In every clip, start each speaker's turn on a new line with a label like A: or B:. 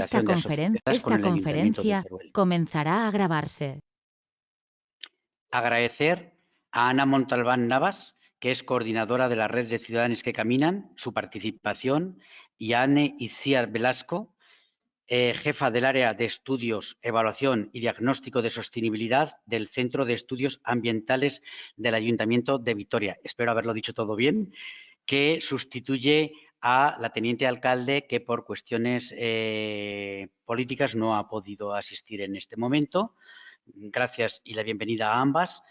A: Federación de Asociaciones con
B: Esta
A: el Ayuntamiento de
B: conferencia
A: Teruel.
B: comenzará a grabarse.
A: Agradecer a Ana Montalbán Navas, que es coordinadora de la Red de Ciudadanos que Caminan, su participación, y a Anne Itziar Velasco, jefa del área de estudios, evaluación y diagnóstico de sostenibilidad del Centro de Estudios Ambientales del Ayuntamiento de Vitoria. Espero haberlo dicho todo bien, que sustituye a la teniente alcalde que por cuestiones políticas no ha podido asistir en este momento. Gracias y la bienvenida a ambas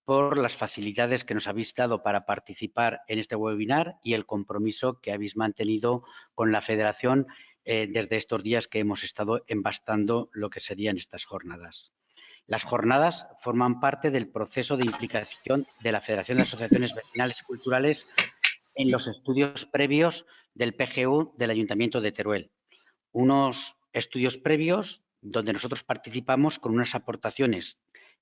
A: por las facilidades que nos habéis dado para participar en este webinar y el compromiso que habéis mantenido con la Federación desde estos días que hemos estado embastando lo que serían estas jornadas. Las jornadas forman parte del proceso de implicación de la Federación de Asociaciones Vecinales y Culturales en los estudios previos del PGU del Ayuntamiento de Teruel. Unos estudios previos donde nosotros participamos con unas aportaciones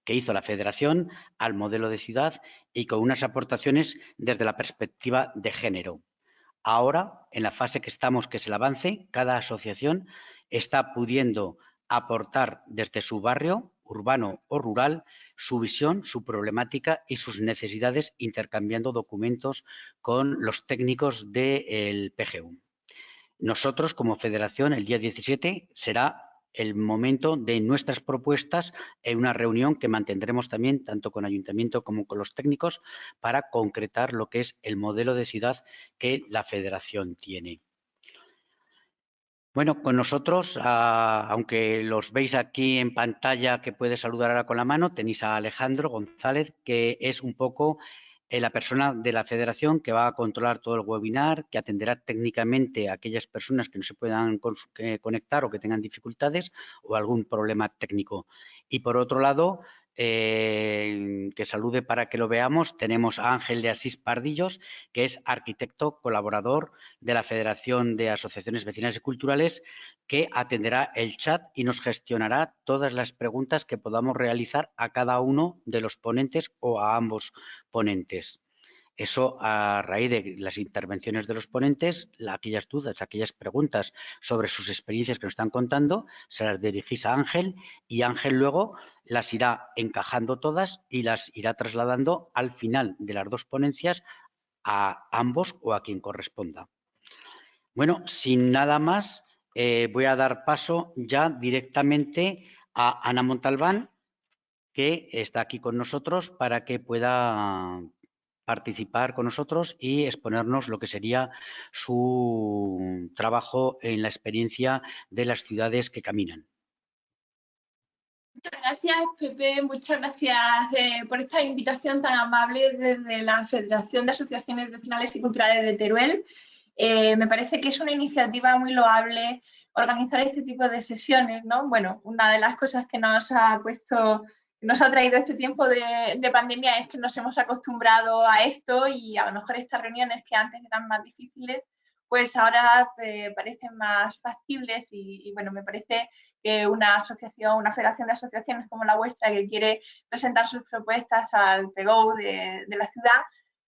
A: que hizo la Federación al modelo de ciudad y con unas aportaciones desde la perspectiva de género. Ahora, en la fase que estamos, que es el avance, cada asociación está pudiendo aportar desde su barrio, urbano o rural, su visión, su problemática y sus necesidades, intercambiando documentos con los técnicos del PGU. Nosotros, como federación, el día 17 será el momento de nuestras propuestas en una reunión que mantendremos también tanto con ayuntamiento como con los técnicos para concretar lo que es el modelo de ciudad que la federación tiene. Bueno, con nosotros, aunque los veis aquí en pantalla que puede saludar ahora con la mano, tenéis a Alejandro González, que es un poco la persona de la federación que va a controlar todo el webinar, que atenderá técnicamente a aquellas personas que no se puedan conectar o que tengan dificultades o algún problema técnico. Y por otro lado, que salude para que lo veamos, tenemos a Ángel de Asís Pardillos, que es arquitecto colaborador de la Federación de Asociaciones Vecinales y Culturales, que atenderá el chat y nos gestionará todas las preguntas que podamos realizar a cada uno de los ponentes o a ambos ponentes. Eso a raíz de las intervenciones de los ponentes, aquellas dudas, aquellas preguntas sobre sus experiencias que nos están contando, se las dirigís a Ángel y Ángel luego las irá encajando todas y las irá trasladando al final de las dos ponencias a ambos o a quien corresponda. Bueno, sin nada más, voy a dar paso ya directamente a Ana Montalbán, que está aquí con nosotros para que pueda participar con nosotros y exponernos lo que sería su trabajo en la experiencia de las ciudades que caminan.
C: Muchas gracias, Pepe. Muchas gracias por esta invitación tan amable desde la Federación de Asociaciones Vecinales y Culturales de Teruel. Me parece que es una iniciativa muy loable organizar este tipo de sesiones, ¿no? Bueno, una de las cosas que nos ha traído este tiempo de pandemia es que nos hemos acostumbrado a esto y a lo mejor estas reuniones que antes eran más difíciles, pues ahora parecen más factibles y bueno, me parece que una asociación, una federación de asociaciones como la vuestra que quiere presentar sus propuestas al PGO de la ciudad,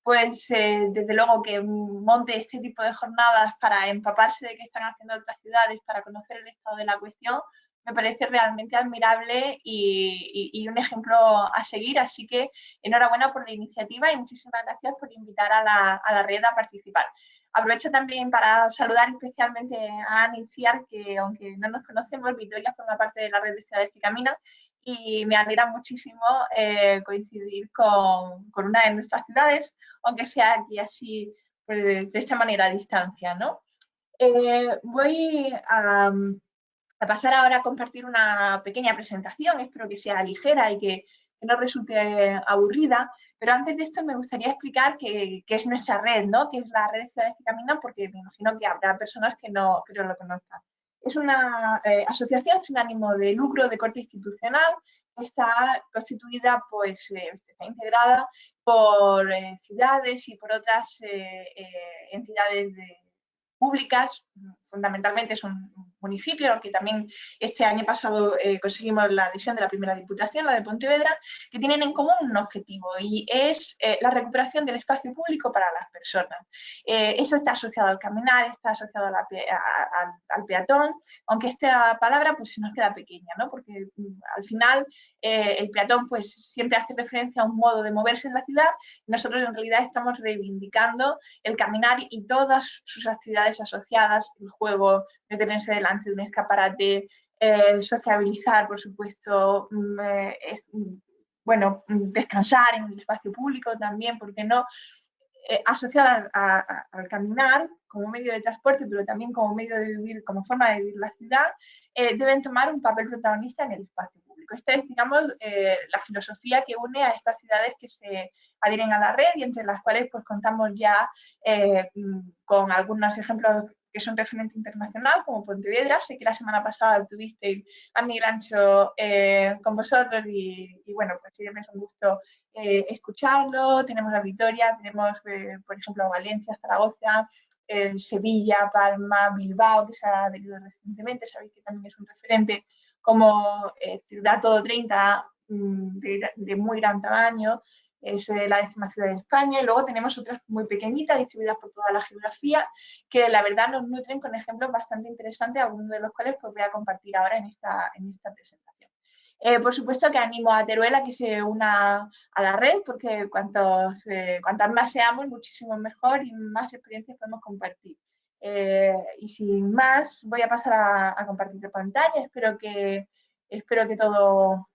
C: pues desde luego que monte este tipo de jornadas para empaparse de qué están haciendo otras ciudades, para conocer el estado de la cuestión, me parece realmente admirable y un ejemplo a seguir. Así que enhorabuena por la iniciativa y muchísimas gracias por invitar a la red a participar. Aprovecho también para saludar especialmente a Anne Itziar, que aunque no nos conocemos, Vitoria forma parte de la red de ciudades que caminan y me alegra muchísimo coincidir con una de nuestras ciudades, aunque sea aquí así pues, de esta manera a distancia, ¿no? Voy a pasar ahora a compartir una pequeña presentación, espero que sea ligera y que no resulte aburrida, pero antes de esto me gustaría explicar qué es nuestra red, ¿no? Qué es la red de ciudades que caminan, porque me imagino que habrá personas que no lo conozcan. Es una asociación sin ánimo de lucro de corte institucional, está constituida, pues, está integrada por ciudades y por otras entidades públicas, fundamentalmente son municipio, al que también este año pasado conseguimos la adhesión de la primera diputación, la de Pontevedra, que tienen en común un objetivo y es la recuperación del espacio público para las personas. Eso está asociado al caminar, está asociado al peatón, aunque esta palabra pues se nos queda pequeña, ¿no? Porque al final el peatón pues siempre hace referencia a un modo de moverse en la ciudad. Nosotros en realidad estamos reivindicando el caminar y todas sus actividades asociadas, el juego, detenerse delante de un escaparate, sociabilizar, por supuesto, bueno, descansar en el espacio público también, porque no, asociada al caminar como medio de transporte, pero también como medio de vivir, como forma de vivir la ciudad, deben tomar un papel protagonista en el espacio público. Esta es, digamos, la filosofía que une a estas ciudades que se adhieren a la red y entre las cuales pues, contamos ya con algunos ejemplos que son referente internacional, como Pontevedra. Sé que la semana pasada tuviste a Miguel Ancho con vosotros y bueno, pues siempre es un gusto escucharlo. Tenemos la Vitoria, tenemos, por ejemplo, Valencia, Zaragoza, Sevilla, Palma, Bilbao, que se ha adherido recientemente. Sabéis que también es un referente como ciudad todo 30 de muy gran tamaño. Es la 10ª ciudad de España, y luego tenemos otras muy pequeñitas distribuidas por toda la geografía que la verdad nos nutren con ejemplos bastante interesantes, algunos de los cuales pues voy a compartir ahora en esta presentación. Por supuesto que animo a Teruel a que se una a la red, porque cuantas más seamos, muchísimo mejor y más experiencias podemos compartir. Y sin más, voy a pasar a compartir la pantalla. Espero que todo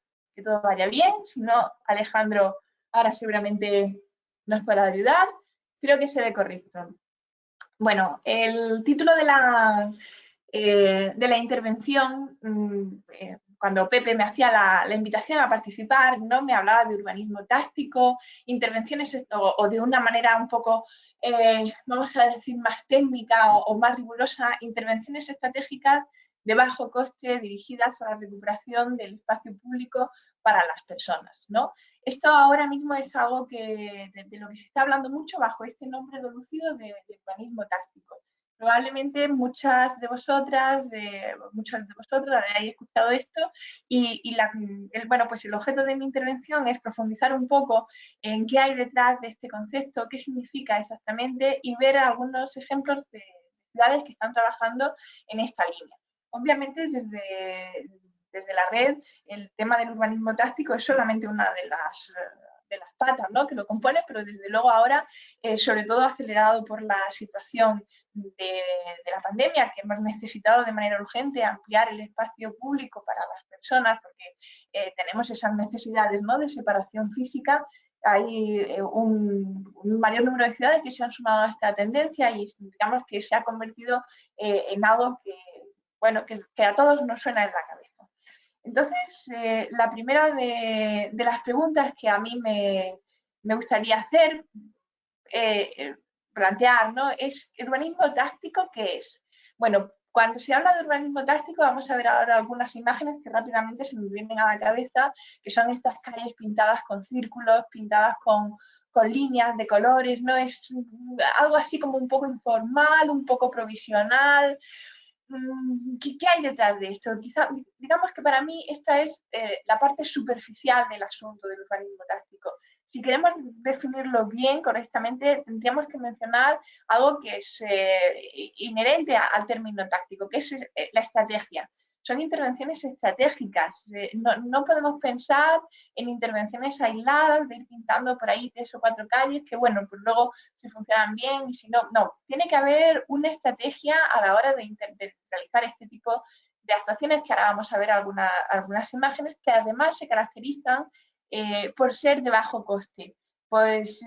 C: vaya bien. Si no, Alejandro ahora seguramente nos podrá ayudar. Creo que se ve correcto. Bueno, el título de la intervención, cuando Pepe me hacía la invitación a participar, ¿no? Me hablaba de urbanismo táctico, intervenciones o de una manera un poco, vamos a decir, más técnica o más rigurosa, intervenciones estratégicas de bajo coste dirigidas a la recuperación del espacio público para las personas, ¿no? Esto ahora mismo es algo de lo que se está hablando mucho bajo este nombre reducido de urbanismo táctico. Probablemente muchos de vosotros hayáis escuchado esto y bueno, pues el objeto de mi intervención es profundizar un poco en qué hay detrás de este concepto, qué significa exactamente y ver algunos ejemplos de ciudades que están trabajando en esta línea. Obviamente desde la red el tema del urbanismo táctico es solamente una de las patas, ¿no? Que lo compone, pero desde luego ahora, sobre todo acelerado por la situación de la pandemia, que hemos necesitado de manera urgente ampliar el espacio público para las personas, porque tenemos esas necesidades, ¿no? De separación física. Hay un mayor número de ciudades que se han sumado a esta tendencia y digamos que se ha convertido en algo que, bueno, que a todos nos suena en la cabeza. Entonces, la primera de las preguntas que a mí me gustaría hacer, plantear, ¿no? Es ¿el urbanismo táctico qué es? Bueno, cuando se habla de urbanismo táctico, vamos a ver ahora algunas imágenes que rápidamente se me vienen a la cabeza, que son estas calles pintadas con círculos, pintadas con líneas de colores, ¿no? Es algo así como un poco informal, un poco provisional. ¿Qué hay detrás de esto? Quizá, digamos que para mí esta es la parte superficial del asunto del urbanismo táctico. Si queremos definirlo bien, correctamente, tendríamos que mencionar algo que es inherente al término táctico, que es la estrategia. Son intervenciones estratégicas. No podemos pensar en intervenciones aisladas, de ir pintando por ahí 3 o 4 calles, que bueno, pues luego si funcionan bien y si no, no. Tiene que haber una estrategia a la hora de realizar este tipo de actuaciones, que ahora vamos a ver algunas imágenes, que además se caracterizan por ser de bajo coste. Pues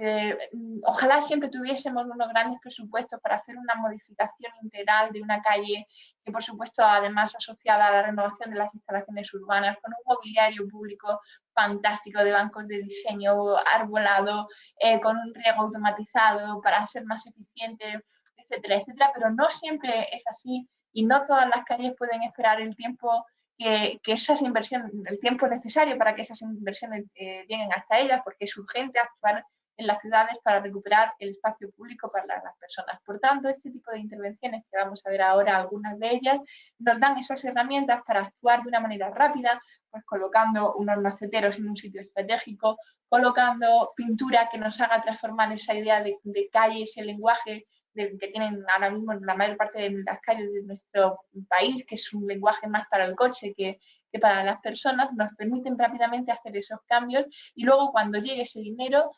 C: ojalá siempre tuviésemos unos grandes presupuestos para hacer una modificación integral de una calle que, por supuesto, además asociada a la renovación de las instalaciones urbanas, con un mobiliario público fantástico de bancos de diseño arbolado, con un riego automatizado para ser más eficiente, etcétera, etcétera, pero no siempre es así y no todas las calles pueden esperar el tiempo que esas inversiones, el tiempo necesario para que esas inversiones lleguen hasta ellas, porque es urgente actuar en las ciudades para recuperar el espacio público para las personas. Por tanto, este tipo de intervenciones, que vamos a ver ahora algunas de ellas, nos dan esas herramientas para actuar de una manera rápida, pues colocando unos maceteros en un sitio estratégico, colocando pintura que nos haga transformar esa idea de calle, ese lenguaje que tienen ahora mismo la mayor parte de las calles de nuestro país, que es un lenguaje más para el coche que para las personas, nos permiten rápidamente hacer esos cambios y luego cuando llegue ese dinero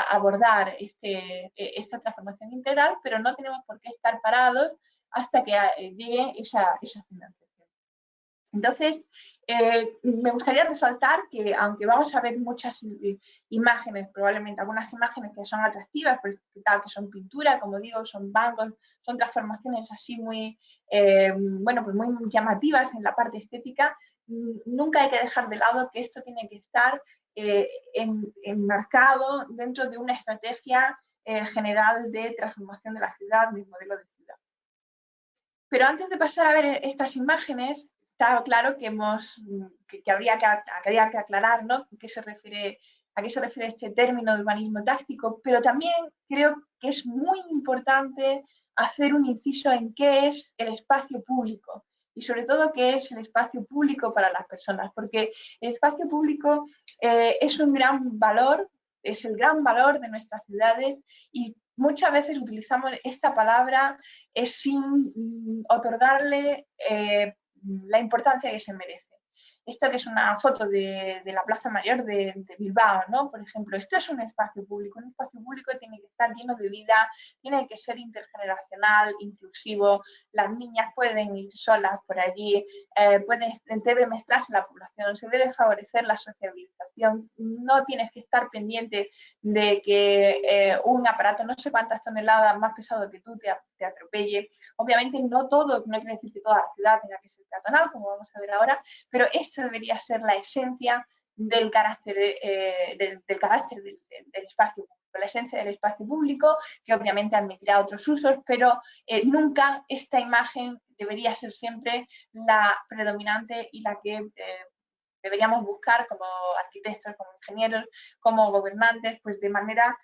C: abordar esta transformación integral, pero no tenemos por qué estar parados hasta que llegue esa financiación. Entonces, me gustaría resaltar que aunque vamos a ver muchas imágenes, probablemente algunas imágenes que son atractivas, pues, tal que son pintura, como digo, son bancos, son transformaciones así muy, bueno, pues muy llamativas en la parte estética, nunca hay que dejar de lado que esto tiene que estar enmarcado dentro de una estrategia general de transformación de la ciudad, del modelo de ciudad. Pero antes de pasar a ver estas imágenes, está claro que habría que aclarar, ¿no?, a qué se refiere este término de urbanismo táctico, pero también creo que es muy importante hacer un inciso en qué es el espacio público y sobre todo qué es el espacio público para las personas, porque el espacio público es un gran valor, es el gran valor de nuestras ciudades y muchas veces utilizamos esta palabra sin otorgarle la importancia que se merece. Esto que es una foto de la Plaza Mayor de Bilbao, ¿no? Por ejemplo, esto es un espacio público tiene que estar lleno de vida, tiene que ser intergeneracional, inclusivo, las niñas pueden ir solas por allí, debe mezclarse la población, se debe favorecer la sociabilización, no tienes que estar pendiente de que un aparato no sé cuántas toneladas más pesado que tú te atropelle. Obviamente no quiere decir que toda la ciudad tenga que ser peatonal, como vamos a ver ahora, pero esto debería ser la esencia del carácter del espacio público, la esencia del espacio público, que obviamente admitirá otros usos, pero nunca esta imagen debería ser siempre la predominante y la que deberíamos buscar como arquitectos, como ingenieros, como gobernantes, pues de manera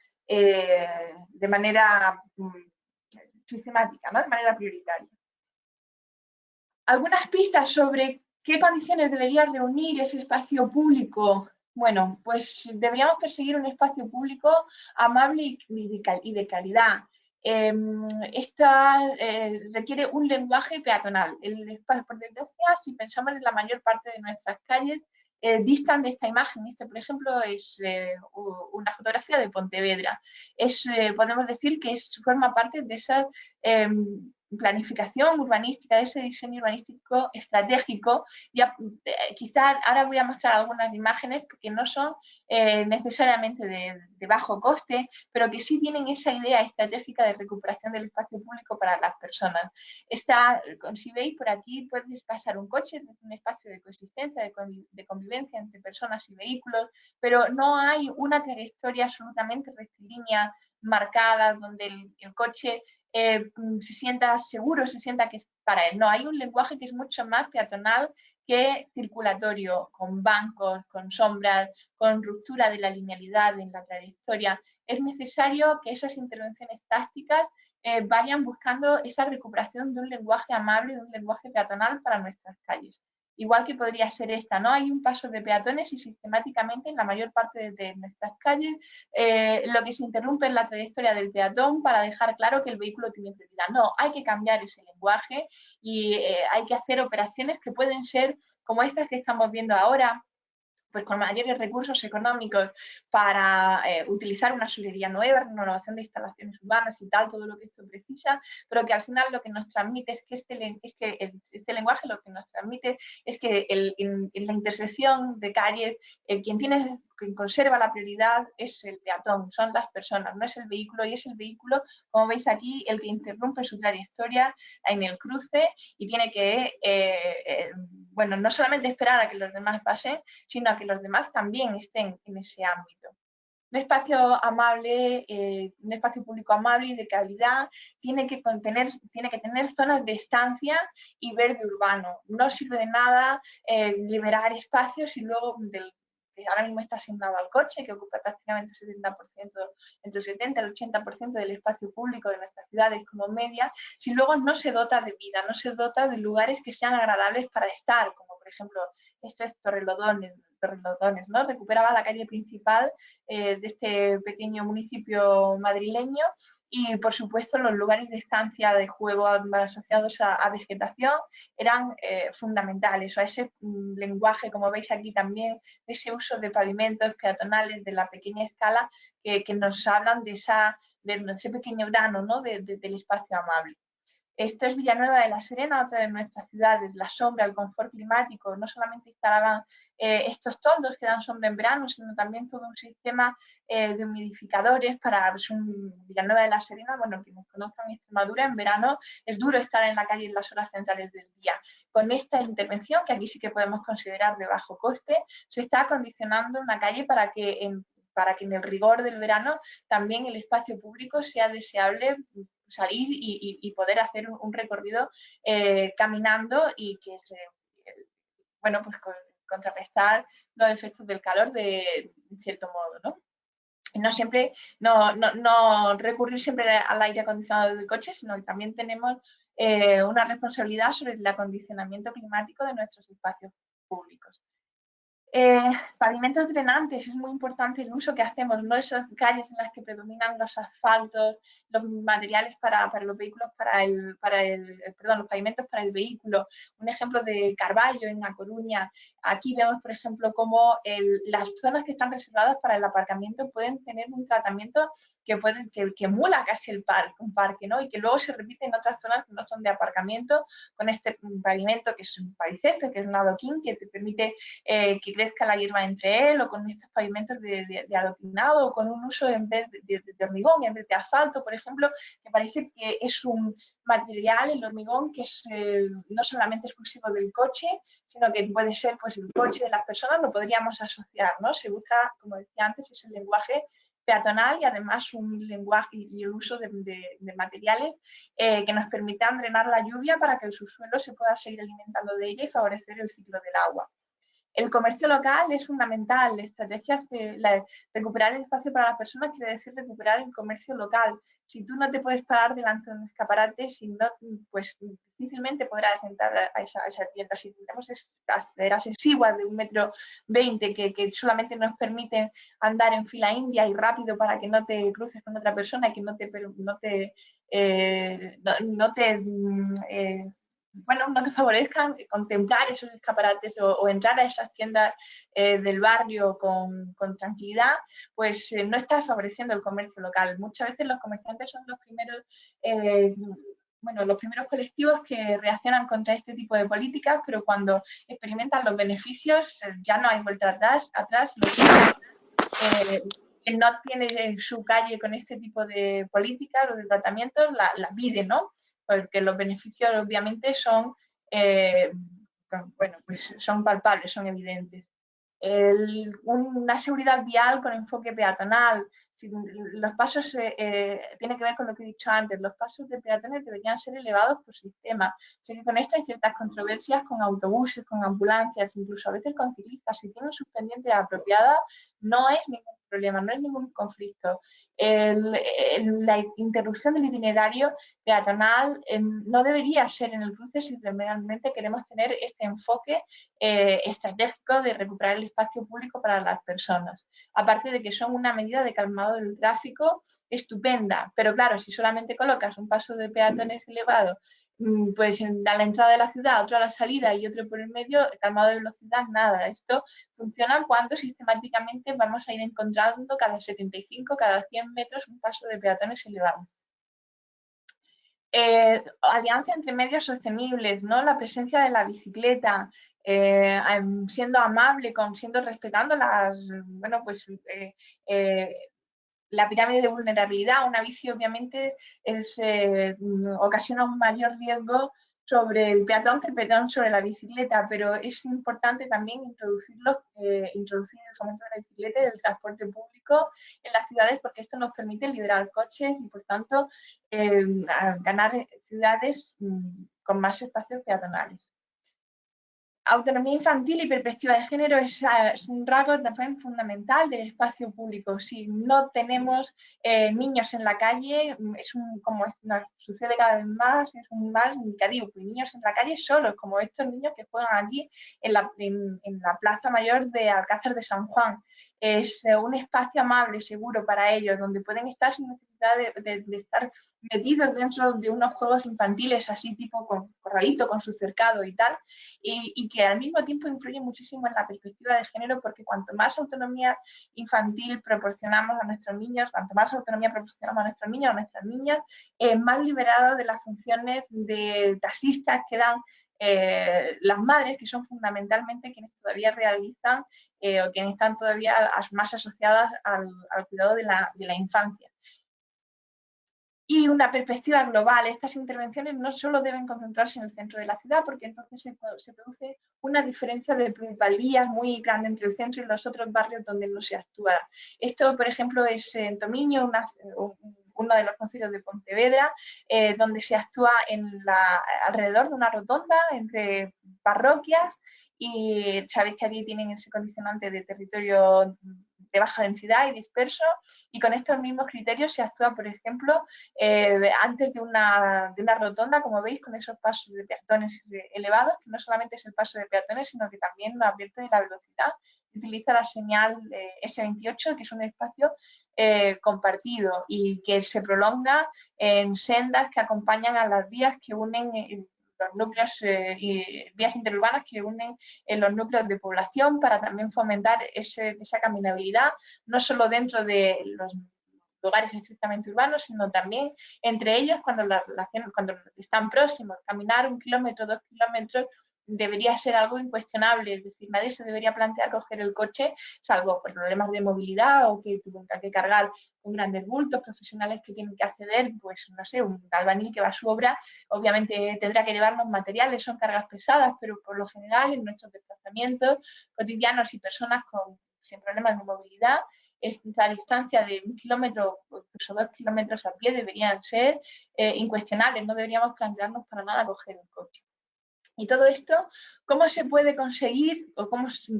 C: sistemática, ¿no?, de manera prioritaria. Algunas pistas sobre qué condiciones debería reunir ese espacio público. Bueno, pues deberíamos perseguir un espacio público amable y de calidad. Esta requiere un lenguaje peatonal. El espacio, por desgracia, si pensamos en la mayor parte de nuestras calles, distan de esta imagen. Este, por ejemplo, es una fotografía de Pontevedra. Podemos decir que forma parte de esa planificación urbanística, de ese diseño urbanístico estratégico. Quizás ahora voy a mostrar algunas imágenes que no son necesariamente de bajo coste, pero que sí tienen esa idea estratégica de recuperación del espacio público para las personas. Si veis por aquí, puedes pasar un coche desde un espacio de coexistencia, de convivencia entre personas y vehículos, pero no hay una trayectoria absolutamente rectilínea, marcada, donde el coche se sienta seguro, se sienta que es para él. No, hay un lenguaje que es mucho más peatonal que circulatorio, con bancos, con sombras, con ruptura de la linealidad en la trayectoria. Es necesario que esas intervenciones tácticas vayan buscando esa recuperación de un lenguaje amable, de un lenguaje peatonal para nuestras calles. Igual que podría ser esta, ¿no? Hay un paso de peatones y sistemáticamente en la mayor parte de nuestras calles lo que se interrumpe es la trayectoria del peatón para dejar claro que el vehículo tiene prioridad. No, hay que cambiar ese lenguaje y hay que hacer operaciones que pueden ser como estas que estamos viendo ahora, pues con mayores recursos económicos para utilizar una solería nueva, renovación de instalaciones urbanas y tal, todo lo que esto precisa, pero que al final lo que nos transmite es que este lenguaje lo que nos transmite es que en la intersección de calles, quien conserva la prioridad es el peatón, son las personas, no es el vehículo, y es el vehículo, como veis aquí, el que interrumpe su trayectoria en el cruce y tiene que, bueno, no solamente esperar a que los demás pasen, sino a que los demás también estén en ese ámbito. Un espacio amable, un espacio público amable y de calidad tiene que tener zonas de estancia y verde urbano. No sirve de nada liberar espacios y luego ahora mismo está asignado al coche, que ocupa prácticamente el 70%, entre el 70 y el 80% del espacio público de nuestras ciudades como media, si luego no se dota de vida, no se dota de lugares que sean agradables para estar, como por ejemplo estos Torrelodones, ¿no? Recuperaba la calle principal de este pequeño municipio madrileño y, por supuesto, los lugares de estancia de juego asociados a vegetación eran fundamentales. O a ese lenguaje, como veis aquí también, de ese uso de pavimentos peatonales de la pequeña escala que nos hablan de ese pequeño grano, ¿no? del espacio amable. Esto es Villanueva de la Serena, otra de nuestras ciudades. La sombra, el confort climático, no solamente instalaban estos toldos que dan sombra en verano, sino también todo un sistema de humidificadores para Villanueva de la Serena. Bueno, quienes conozcan Extremadura, en verano es duro estar en la calle en las horas centrales del día. Con esta intervención, que aquí sí que podemos considerar de bajo coste, se está acondicionando una calle para que en el rigor del verano también el espacio público sea deseable salir y poder hacer un recorrido caminando y que bueno, pues contrarrestar los efectos del calor de cierto modo, ¿no? No siempre, no recurrir siempre al aire acondicionado del coche, sino que también tenemos una responsabilidad sobre el acondicionamiento climático de nuestros espacios públicos. Pavimentos drenantes, es muy importante el uso que hacemos, no esas calles en las que predominan los asfaltos, los materiales para los vehículos, los pavimentos para el vehículo. Un ejemplo de Carballo en A Coruña. Aquí vemos, por ejemplo, cómo las zonas que están reservadas para el aparcamiento pueden tener un tratamiento que emula casi un parque, ¿no? Y que luego se repite en otras zonas que no son de aparcamiento, con este pavimento que es un pavicésped, que es un adoquín, que te permite que crezca la hierba entre él, o con estos pavimentos de adoquinado, o con un uso en vez de hormigón, en vez de asfalto, por ejemplo, que parece que es un material, el hormigón, que es no solamente exclusivo del coche, sino que puede ser pues el coche de las personas, lo podríamos asociar, ¿no? Se busca, como decía antes, ese lenguaje peatonal y además un lenguaje y el uso de materiales que nos permitan drenar la lluvia para que el subsuelo se pueda seguir alimentando de ella y favorecer el ciclo del agua. El comercio local es fundamental. Estrategias de recuperar el espacio para las personas quiere decir recuperar el comercio local. Si tú no te puedes parar delante de un escaparate, pues difícilmente podrás entrar a esa tienda. Si tenemos aceras exiguas de 1,20 m que solamente nos permiten andar en fila india y rápido para que no te cruces con otra persona, que no te favorezcan contemplar esos escaparates o entrar a esas tiendas del barrio con tranquilidad, pues no está favoreciendo el comercio local. Muchas veces los comerciantes son los primeros colectivos que reaccionan contra este tipo de políticas, pero cuando experimentan los beneficios ya no hay vuelta atrás. Que no tiene su calle con este tipo de políticas o de tratamientos, la pide, ¿no? Porque los beneficios obviamente son, pues son palpables, son evidentes. Una seguridad vial con enfoque peatonal. Los pasos, tiene que ver con lo que he dicho antes, los pasos de peatones deberían ser elevados por sistema. Sé que con esto hay ciertas controversias con autobuses, con ambulancias, incluso a veces con ciclistas. Si tienen sus pendientes apropiadas, no es ningún problema, no es ningún conflicto. La interrupción del itinerario peatonal no debería ser en el cruce si realmente queremos tener este enfoque estratégico de recuperar el espacio público para las personas. Aparte de que son una medida de calmado del tráfico estupenda, pero claro, si solamente colocas un paso de peatones elevado, pues a la entrada de la ciudad, otro a la salida y otro por el medio, calmado de velocidad, nada. Esto funciona cuando sistemáticamente vamos a ir encontrando cada 75, cada 100 metros un paso de peatones elevado. Alianza entre medios sostenibles, ¿no? La presencia de la bicicleta, siendo amable, respetando la pirámide de vulnerabilidad. Una bici obviamente ocasiona un mayor riesgo sobre el peatón que el peatón sobre la bicicleta, pero es importante también introducir el fomento de la bicicleta y del transporte público en las ciudades, porque esto nos permite liberar coches y por tanto ganar ciudades con más espacios peatonales. Autonomía infantil y perspectiva de género es un rasgo también fundamental del espacio público. Si no tenemos niños en la calle, como nos sucede cada vez más, es un mal indicativo. Pues niños en la calle solos, como estos niños que juegan aquí en la Plaza Mayor de Alcázar de San Juan. Es un espacio amable, seguro para ellos, donde pueden estar sin necesidad de estar metidos dentro de unos juegos infantiles, así tipo con corralito, con su cercado y tal, y que al mismo tiempo influye muchísimo en la perspectiva de género, porque cuanto más autonomía infantil proporcionamos a nuestros niños, cuanto más autonomía proporcionamos a nuestros niños o a nuestras niñas, más liberados de las funciones de taxistas quedan las madres, que son fundamentalmente quienes todavía realizan o quienes están todavía más asociadas al cuidado de la infancia. Y una perspectiva global. Estas intervenciones no solo deben concentrarse en el centro de la ciudad, porque entonces se produce una diferencia de plusvalías muy grande entre el centro y los otros barrios donde no se actúa. Esto, por ejemplo, es en Tomiño, uno de los concilios de Pontevedra, donde se actúa alrededor de una rotonda entre parroquias, y sabéis que allí tienen ese condicionante de territorio de baja densidad y disperso, y con estos mismos criterios se actúa, por ejemplo, antes de una rotonda, como veis, con esos pasos de peatones elevados, que no solamente es el paso de peatones, sino que también lo advierte de la velocidad. Utiliza la señal S28, que es un espacio compartido y que se prolonga en sendas que acompañan a las vías que unen los núcleos y vías interurbanas que unen en los núcleos de población, para también fomentar esa caminabilidad, no solo dentro de los lugares estrictamente urbanos, sino también entre ellos cuando están próximos. Caminar 1 kilómetro, 2 kilómetros debería ser algo incuestionable, es decir, nadie se debería plantear coger el coche, salvo por problemas de movilidad o que tenga que cargar con grandes bultos, profesionales que tienen que acceder, pues no sé, un albañil que va a su obra, obviamente tendrá que llevarnos materiales, son cargas pesadas, pero por lo general en nuestros desplazamientos cotidianos y personas sin problemas de movilidad, esta distancia de 1 kilómetro o incluso 2 kilómetros a pie deberían ser incuestionables, no deberíamos plantearnos para nada coger el coche. Y todo esto, ¿cómo se puede conseguir?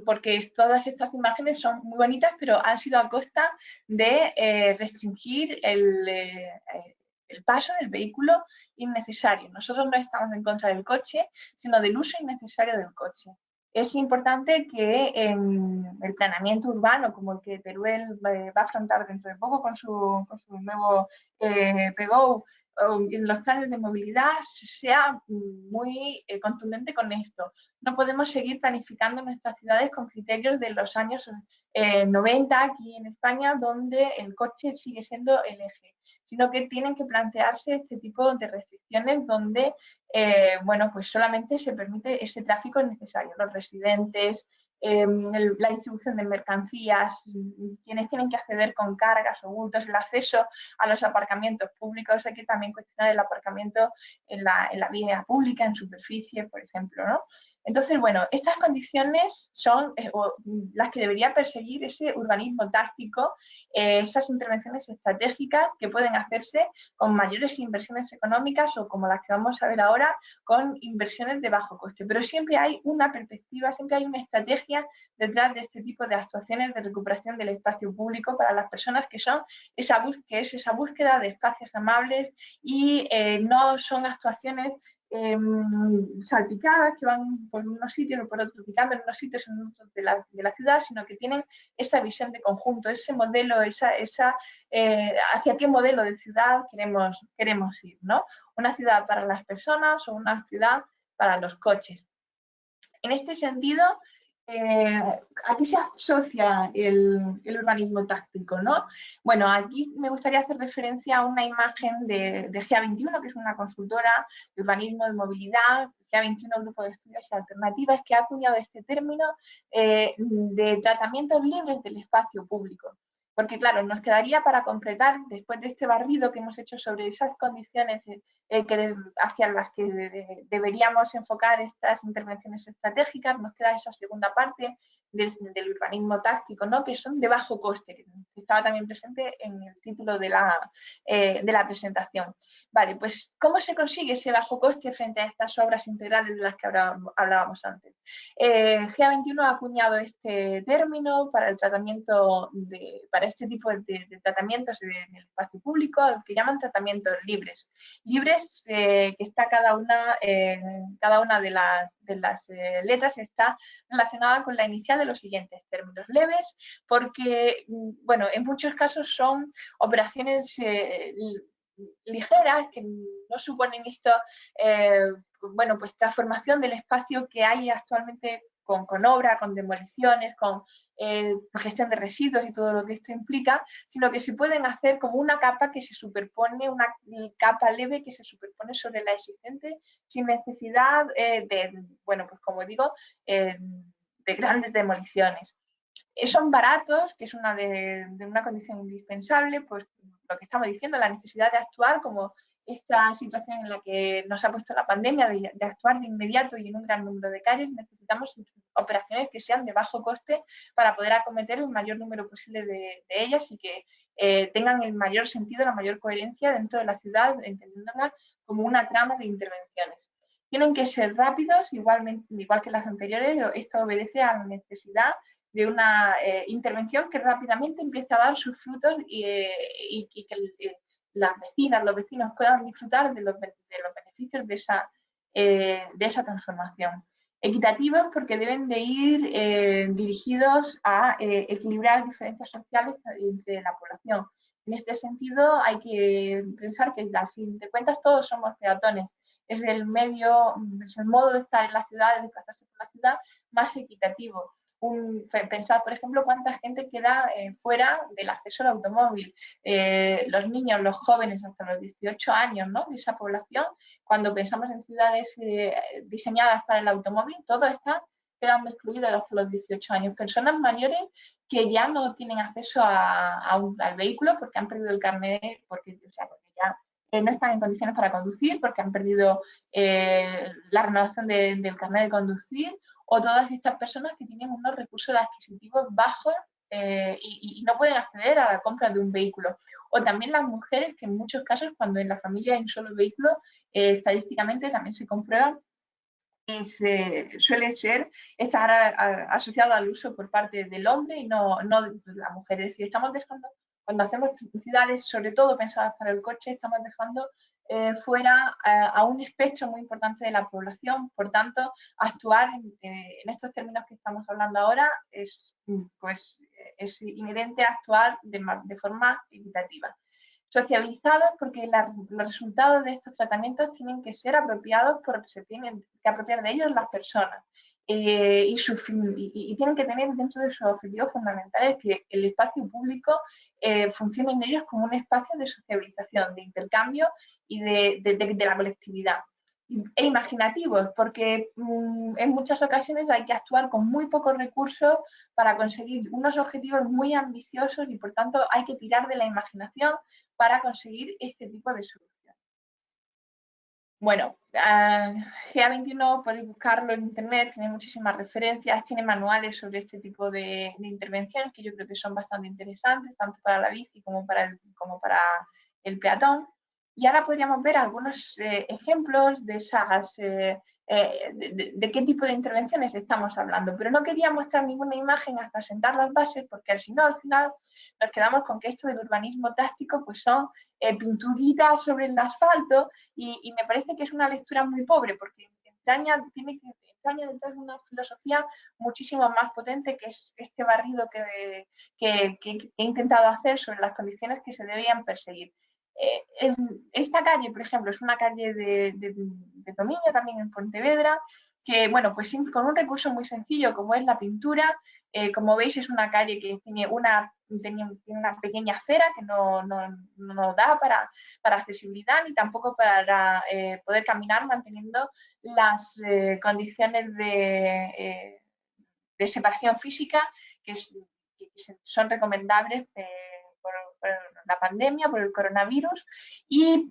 C: Porque todas estas imágenes son muy bonitas, pero han sido a costa de restringir el paso del vehículo innecesario. Nosotros no estamos en contra del coche, sino del uso innecesario del coche. Es importante que en el planeamiento urbano, como el que Teruel va a afrontar dentro de poco con su nuevo PGO, en los planes de movilidad, sea muy contundente con esto. No podemos seguir planificando nuestras ciudades con criterios de los años 90 aquí en España, donde el coche sigue siendo el eje, sino que tienen que plantearse este tipo de restricciones donde bueno, pues solamente se permite ese tráfico necesario. Los residentes, la distribución de mercancías, quienes tienen que acceder con cargas o bultos, el acceso a los aparcamientos públicos. Hay que también cuestionar el aparcamiento en la vía pública, en superficie, por ejemplo, ¿no? Entonces, bueno, estas condiciones son las que debería perseguir ese urbanismo táctico, esas intervenciones estratégicas que pueden hacerse con mayores inversiones económicas o, como las que vamos a ver ahora, con inversiones de bajo coste. Pero siempre hay una perspectiva, siempre hay una estrategia detrás de este tipo de actuaciones de recuperación del espacio público para las personas, que es esa búsqueda de espacios amables y no son actuaciones salpicadas que van por unos sitios o por otros, picando en unos sitios en otros de la ciudad, sino que tienen esa visión de conjunto, ese modelo, hacia qué modelo de ciudad queremos ir, ¿no? Una ciudad para las personas o una ciudad para los coches. En este sentido, ¿a qué se asocia el urbanismo táctico, no? Bueno, aquí me gustaría hacer referencia a una imagen de GA21, que es una consultora de urbanismo de movilidad, GA21, Grupo de Estudios y Alternativas, que ha acuñado este término de tratamientos libres del espacio público. Porque, claro, nos quedaría para completar, después de este barrido que hemos hecho sobre esas condiciones hacia las que deberíamos enfocar estas intervenciones estratégicas, nos queda esa segunda parte, del urbanismo táctico, ¿no? Que son de bajo coste, que estaba también presente en el título de la presentación. Vale, pues ¿cómo se consigue ese bajo coste frente a estas obras integrales de las que hablábamos antes? GA21 ha acuñado este término para el tratamiento para este tipo de tratamientos en el espacio público, al que llaman tratamientos libres. Libres, que está cada una de las letras está relacionada con la inicial de los siguientes términos. Leves, porque, bueno, en muchos casos son operaciones ligeras, que no suponen esto, bueno, pues transformación del espacio que hay actualmente con obra, con demoliciones, con gestión de residuos y todo lo que esto implica, sino que se pueden hacer como una capa que se superpone, una capa leve que se superpone sobre la existente sin necesidad bueno, pues como digo, de grandes demoliciones. Son baratos, que es una condición indispensable, pues lo que estamos diciendo, la necesidad de actuar, como esta situación en la que nos ha puesto la pandemia, de actuar de inmediato y en un gran número de calles, necesitamos operaciones que sean de bajo coste para poder acometer el mayor número posible de ellas y que tengan el mayor sentido, la mayor coherencia dentro de la ciudad, entendiéndola como una trama de intervenciones. Tienen que ser rápidos, igual que las anteriores, esto obedece a la necesidad de una intervención que rápidamente empiece a dar sus frutos y que las vecinas, los vecinos puedan disfrutar de los beneficios de esa transformación. Equitativos porque deben de ir dirigidos a equilibrar diferencias sociales entre la población. En este sentido hay que pensar que al fin de cuentas todos somos peatones. Es el modo de estar en la ciudad, de desplazarse por la ciudad más equitativo. Pensar, por ejemplo, cuánta gente queda fuera del acceso al automóvil. Los niños, los jóvenes hasta los 18 años, ¿no? De esa población, cuando pensamos en ciudades diseñadas para el automóvil, todos están quedando excluidos hasta los 18 años. Personas mayores que ya no tienen acceso al vehículo porque han perdido el carnet, porque ya no están en condiciones para conducir, porque han perdido la renovación del carnet de conducir, o todas estas personas que tienen unos recursos adquisitivos bajos y no pueden acceder a la compra de un vehículo. O también las mujeres, que en muchos casos, cuando en la familia hay un solo vehículo, estadísticamente también se comprueba que suele estar asociado al uso por parte del hombre y no de la mujer. Es decir, estamos dejando, cuando hacemos ciudades, sobre todo pensadas para el coche, estamos dejando fuera a un espectro muy importante de la población. Por tanto, actuar en estos términos que estamos hablando ahora es inherente a actuar de forma equitativa. Sociabilizados porque los resultados de estos tratamientos tienen que ser apropiados porque se tienen que apropiar de ellos las personas. Y tienen que tener dentro de sus objetivos fundamentales que el espacio público funcione en ellos como un espacio de sociabilización, de intercambio y de la colectividad. E imaginativos, porque en muchas ocasiones hay que actuar con muy pocos recursos para conseguir unos objetivos muy ambiciosos y por tanto hay que tirar de la imaginación para conseguir este tipo de solución. Bueno, GA21 podéis buscarlo en internet, tiene muchísimas referencias, tiene manuales sobre este tipo de intervenciones que yo creo que son bastante interesantes, tanto para la bici como para el peatón. Y ahora podríamos ver algunos ejemplos de esas de qué tipo de intervenciones estamos hablando, pero no quería mostrar ninguna imagen hasta sentar las bases, porque si no, al final nos quedamos con que esto del urbanismo táctico pues son pinturitas sobre el asfalto y me parece que es una lectura muy pobre, porque entraña detrás de una filosofía muchísimo más potente, que es este barrido que he intentado hacer sobre las condiciones que se deberían perseguir. Esta calle, por ejemplo, es una calle de Tomiño, también en Pontevedra, que, bueno, pues con un recurso muy sencillo como es la pintura. Como veis, es una calle que tiene una pequeña acera que no da para accesibilidad ni tampoco para poder caminar manteniendo las condiciones de separación física que son recomendables la pandemia, por el coronavirus, y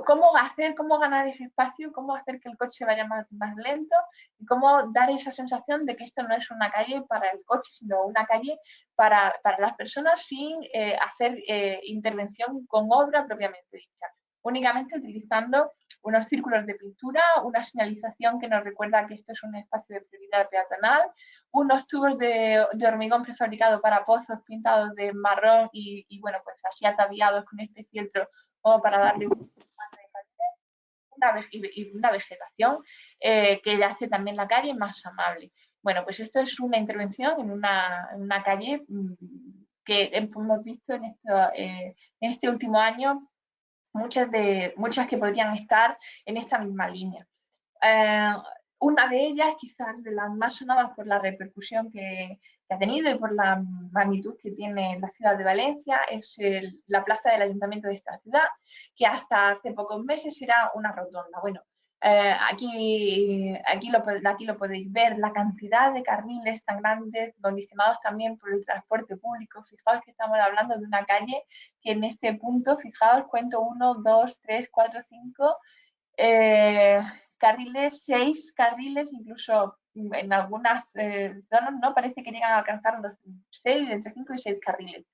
C: cómo ganar ese espacio, cómo hacer que el coche vaya más lento y cómo dar esa sensación de que esto no es una calle para el coche, sino una calle para las personas sin hacer intervención con obra propiamente dicha, únicamente utilizando unos círculos de pintura, una señalización que nos recuerda que esto es un espacio de prioridad peatonal, unos tubos de hormigón prefabricado para pozos pintados de marrón y bueno, pues así ataviados con este fieltro como para darle una vegetación que le hace también la calle más amable. Bueno, pues esto es una intervención en una calle que hemos visto en este último año, muchas que podrían estar en esta misma línea. Una de ellas, quizás de las más sonadas por la repercusión que ha tenido y por la magnitud que tiene en la ciudad de Valencia, es la plaza del ayuntamiento de esta ciudad, que hasta hace pocos meses era una rotonda. Bueno, aquí lo podéis ver, la cantidad de carriles tan grandes, condicionados también por el transporte público. Fijaos que estamos hablando de una calle que en este punto, fijaos, cuento 1, 2, 3, 4, 5 carriles, 6 carriles, incluso en algunas zonas, ¿no? Parece que llegan a alcanzar los 6, entre 5 y 6 carriles.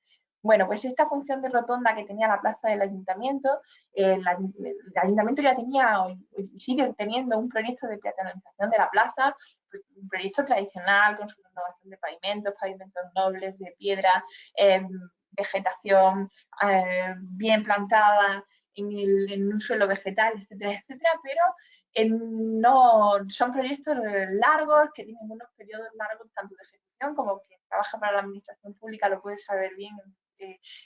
C: Bueno, pues esta función de rotonda que tenía la plaza del ayuntamiento, el ayuntamiento ya tenía, sigue teniendo un proyecto de peatonalización de la plaza, un proyecto tradicional con su renovación de pavimentos nobles, de piedra, vegetación bien plantada, en un suelo vegetal, etcétera, etcétera, pero no son proyectos largos que tienen unos periodos largos tanto de ejecución como quien trabaja para la administración pública lo puede saber bien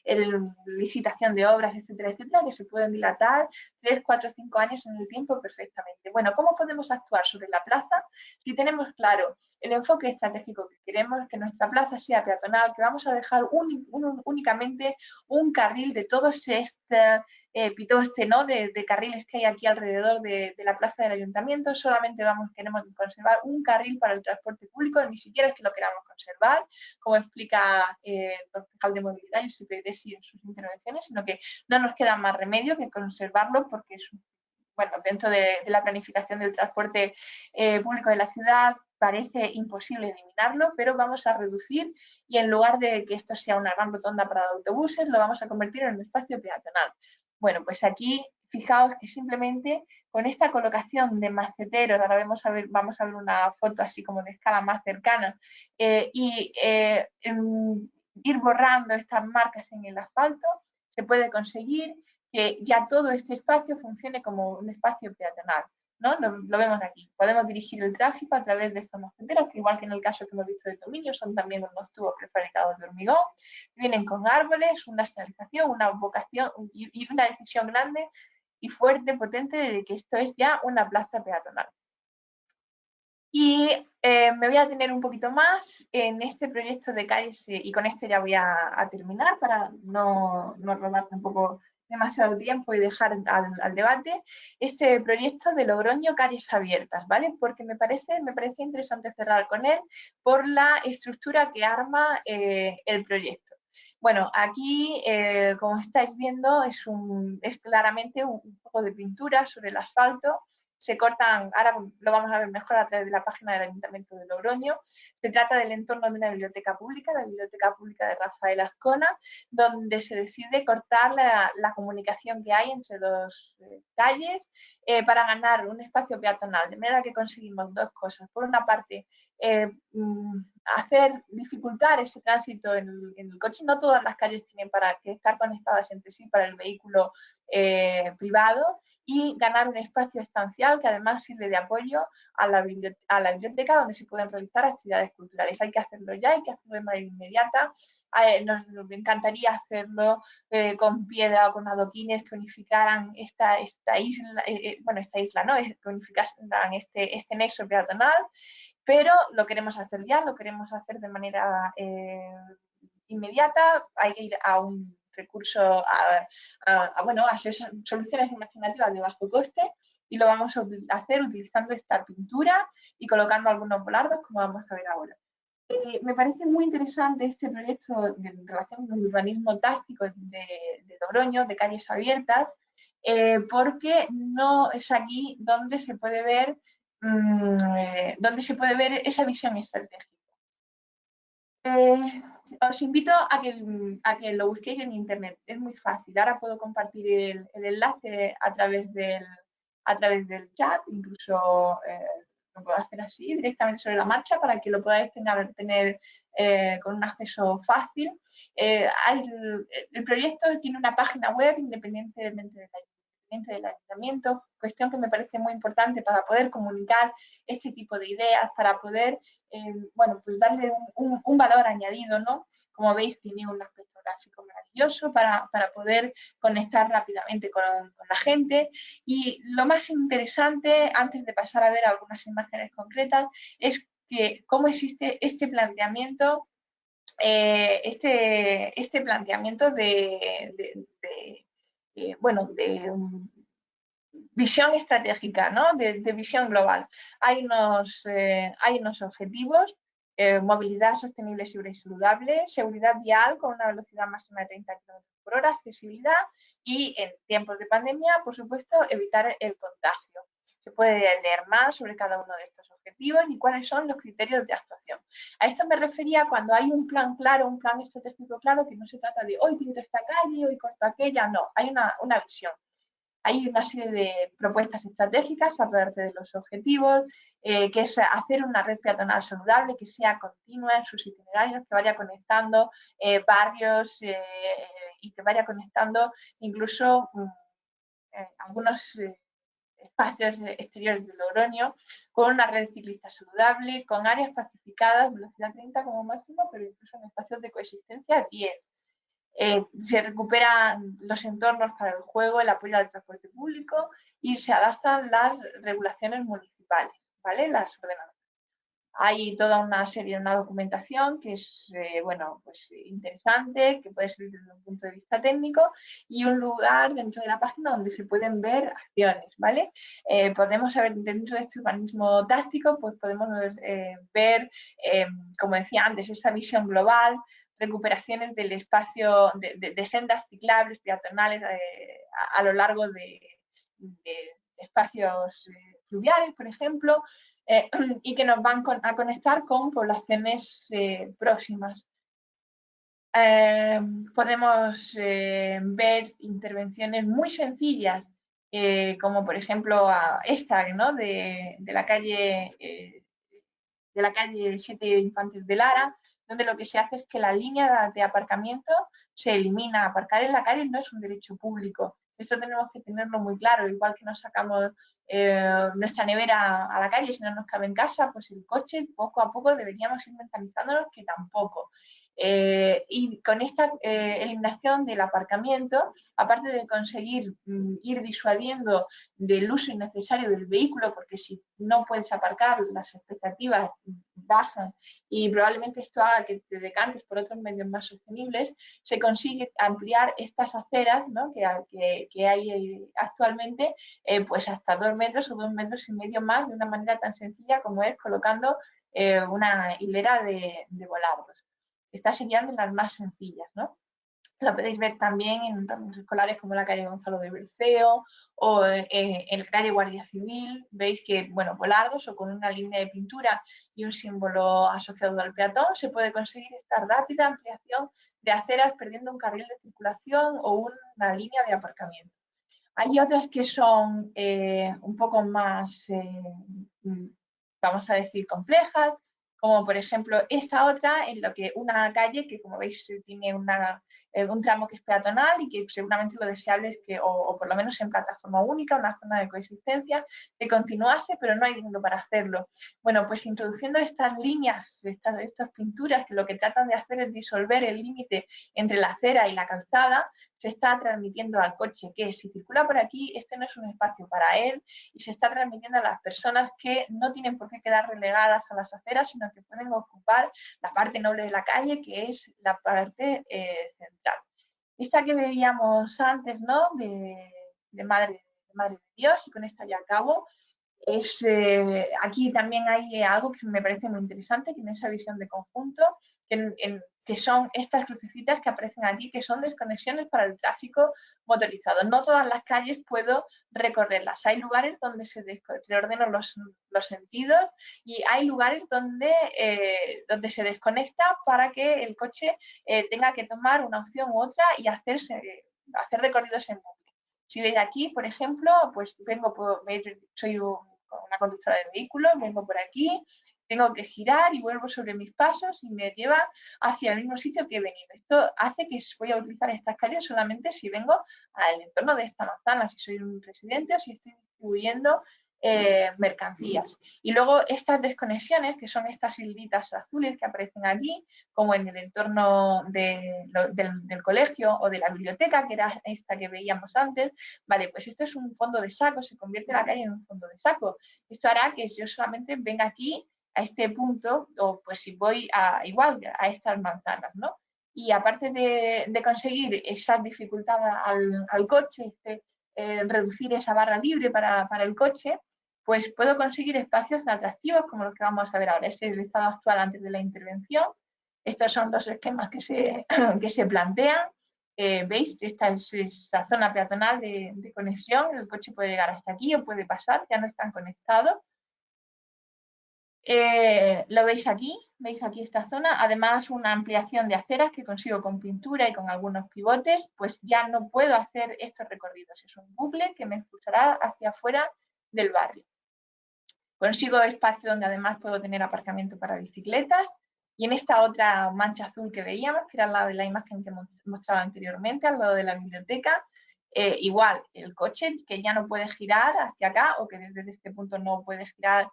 C: en licitación de obras, etcétera, etcétera, que se pueden dilatar 3, 4, 5 años en el tiempo perfectamente. Bueno, ¿cómo podemos actuar sobre la plaza si tenemos claro el enfoque estratégico que queremos, que nuestra plaza sea peatonal, que vamos a dejar únicamente un carril de todo este pitoste, ¿no? de carriles que hay aquí alrededor de la plaza del ayuntamiento? Solamente queremos conservar un carril para el transporte público, ni siquiera es que lo queramos conservar, como explica el concejal de movilidad, Josep Desi, en sus intervenciones, sino que no nos queda más remedio que conservarlo porque es, bueno, dentro de la planificación del transporte público de la ciudad parece imposible eliminarlo, pero vamos a reducir y en lugar de que esto sea una gran rotonda para autobuses, lo vamos a convertir en un espacio peatonal. Bueno, pues aquí fijaos que simplemente con esta colocación de maceteros, ahora vamos a ver una foto así como de escala más cercana, ir borrando estas marcas en el asfalto, se puede conseguir que ya todo este espacio funcione como un espacio peatonal, ¿no? Lo vemos aquí. Podemos dirigir el tráfico a través de estos maceteros, que igual que en el caso que hemos visto de Tomillo, son también unos tubos prefabricados de hormigón. Vienen con árboles, una señalización, una vocación y una decisión grande y fuerte, potente, de que esto es ya una plaza peatonal. Y me voy a detener un poquito más en este proyecto de calles y con este ya voy a terminar para no robar tampoco demasiado tiempo y dejar al debate este proyecto de Logroño Calles Abiertas, ¿vale? Porque me parece interesante cerrar con él por la estructura que arma el proyecto. Bueno, aquí, como estáis viendo, es claramente un poco de pintura sobre el asfalto. Se cortan, ahora lo vamos a ver mejor a través de la página del Ayuntamiento de Logroño. Se trata del entorno de una biblioteca pública, la Biblioteca Pública de Rafael Azcona, donde se decide cortar la comunicación que hay entre dos calles para ganar un espacio peatonal, de manera que conseguimos dos cosas. Por una parte, dificultar ese tránsito en el coche. No todas las calles tienen para que estar conectadas entre sí para el vehículo privado, y ganar un espacio estancial que además sirve de apoyo a la biblioteca donde se pueden realizar actividades culturales. Hay que hacerlo ya, hay que hacerlo de manera inmediata. Nos encantaría hacerlo con piedra o con adoquines que unificaran esta isla, esta isla, ¿no? Que unificaran este nexo peatonal, pero lo queremos hacer ya, lo queremos hacer de manera inmediata. Hay que ir a un recurso, a soluciones imaginativas de bajo coste, y lo vamos a hacer utilizando esta pintura y colocando algunos volardos, como vamos a ver ahora. Me parece muy interesante este proyecto en relación con el urbanismo táctico de Logroño, de calles abiertas, porque no es aquí donde se puede ver esa visión estratégica. Os invito a que lo busquéis en internet, es muy fácil. Ahora puedo compartir el enlace a través del chat, incluso lo puedo hacer así directamente sobre la marcha para que lo podáis tener con un acceso fácil. El proyecto tiene una página web independientemente del ayuntamiento, cuestión que me parece muy importante para poder comunicar este tipo de ideas, para poder bueno, pues darle un valor añadido, ¿no? Como veis, tiene un aspecto gráfico maravilloso para poder conectar rápidamente con la gente. Y lo más interesante, antes de pasar a ver algunas imágenes concretas, es que cómo existe este planteamiento bueno, de visión estratégica, ¿no? De visión global. Hay unos objetivos, movilidad sostenible, segura y saludable, seguridad vial con una velocidad máxima de 30 km/h, accesibilidad y en tiempos de pandemia, por supuesto, evitar el contagio. Se puede leer más sobre cada uno de estos objetivos y cuáles son los criterios de actuación. A esto me refería cuando hay un plan claro, un plan estratégico claro, que no se trata de hoy pinto esta calle, hoy corto aquella, no, hay una visión. Hay una serie de propuestas estratégicas aparte de los objetivos, que es hacer una red peatonal saludable que sea continua en sus itinerarios, que vaya conectando barrios y que vaya conectando incluso algunos espacios exteriores de Logroño con una red ciclista saludable, con áreas pacificadas, velocidad 30 como máximo, pero incluso en espacios de coexistencia 10. Se recuperan los entornos para el juego, el apoyo al transporte público y se adaptan las regulaciones municipales, ¿vale? Las ordenanzas. Hay toda una serie, una documentación que es, bueno, pues interesante, que puede servir desde un punto de vista técnico y un lugar dentro de la página donde se pueden ver acciones, ¿vale? Podemos saber dentro de este urbanismo táctico, pues podemos ver, como decía antes, esa visión global, recuperaciones del espacio de sendas ciclables, peatonales a lo largo de espacios fluviales, por ejemplo, y que nos van a conectar con poblaciones próximas. Podemos ver intervenciones muy sencillas, como por ejemplo esta, ¿no? de la calle 7 Infantes de Lara, donde lo que se hace es que la línea de aparcamiento se elimina. Aparcar en la calle no es un derecho público. Eso tenemos que tenerlo muy claro. Igual que nos sacamos nuestra nevera a la calle si no nos cabe en casa, pues el coche poco a poco deberíamos ir mentalizándonos que tampoco. Y con esta eliminación del aparcamiento, aparte de conseguir ir disuadiendo del uso innecesario del vehículo, porque si no puedes aparcar, las expectativas bajan y probablemente esto haga que te decantes por otros medios más sostenibles, se consigue ampliar estas aceras, ¿no? que hay actualmente, pues hasta 2 metros o 2,5 metros más, de una manera tan sencilla como es colocando una hilera de volardos. Esta sería de las más sencillas, ¿no? Lo podéis ver también en entornos escolares como la calle Gonzalo de Berceo o en la calle Guardia Civil. Veis que, bueno, volardos o con una línea de pintura y un símbolo asociado al peatón se puede conseguir esta rápida ampliación de aceras perdiendo un carril de circulación o una línea de aparcamiento. Hay otras que son un poco más, vamos a decir, complejas, como por ejemplo esta otra, en lo que una calle que, como veis, tiene un tramo que es peatonal y que seguramente lo deseable es que, o por lo menos en plataforma única, una zona de coexistencia, que continuase, pero no hay dinero para hacerlo. Bueno, pues introduciendo estas líneas, estas pinturas, que lo que tratan de hacer es disolver el límite entre la acera y la calzada, se está transmitiendo al coche que si circula por aquí, este no es un espacio para él, y se está transmitiendo a las personas que no tienen por qué quedar relegadas a las aceras, sino que pueden ocupar la parte noble de la calle, que es la parte central. Esta que veíamos antes, ¿no? De Madre de Dios, y con esta ya acabo. Aquí también hay algo que me parece muy interesante, que en esa visión de conjunto, que son estas crucecitas que aparecen aquí, que son desconexiones para el tráfico motorizado. No todas las calles puedo recorrerlas. Hay lugares donde se reordenan los sentidos y hay lugares donde se desconecta para que el coche tenga que tomar una opción u otra y hacer recorridos en bucle. Si veis aquí, por ejemplo, pues soy una conductora de vehículos, vengo por aquí, tengo que girar y vuelvo sobre mis pasos y me lleva hacia el mismo sitio que he venido. Esto hace que voy a utilizar estas calles solamente si vengo al entorno de esta manzana, si soy un residente o si estoy distribuyendo mercancías. Y luego estas desconexiones, que son estas hilditas azules que aparecen aquí, como en el entorno del colegio o de la biblioteca, que era esta que veíamos antes, vale, pues esto es un fondo de saco, se convierte la calle en un fondo de saco. Esto hará que yo solamente venga aquí a este punto, o pues si voy igual a estas manzanas, ¿no? Y aparte de conseguir esa dificultad al coche, reducir esa barra libre para el coche, pues puedo conseguir espacios atractivos como los que vamos a ver ahora. Este es el estado actual antes de la intervención. Estos son dos esquemas que se plantean. ¿Veis? Esta es la zona peatonal de conexión. El coche puede llegar hasta aquí o puede pasar, ya no están conectados. Lo veis aquí esta zona, además una ampliación de aceras que consigo con pintura y con algunos pivotes, pues ya no puedo hacer estos recorridos, es un bucle que me expulsará hacia afuera del barrio. Consigo espacio donde además puedo tener aparcamiento para bicicletas y en esta otra mancha azul que veíamos, que era la de la imagen que mostraba anteriormente, al lado de la biblioteca, igual el coche que ya no puede girar hacia acá o que desde este punto no puede girar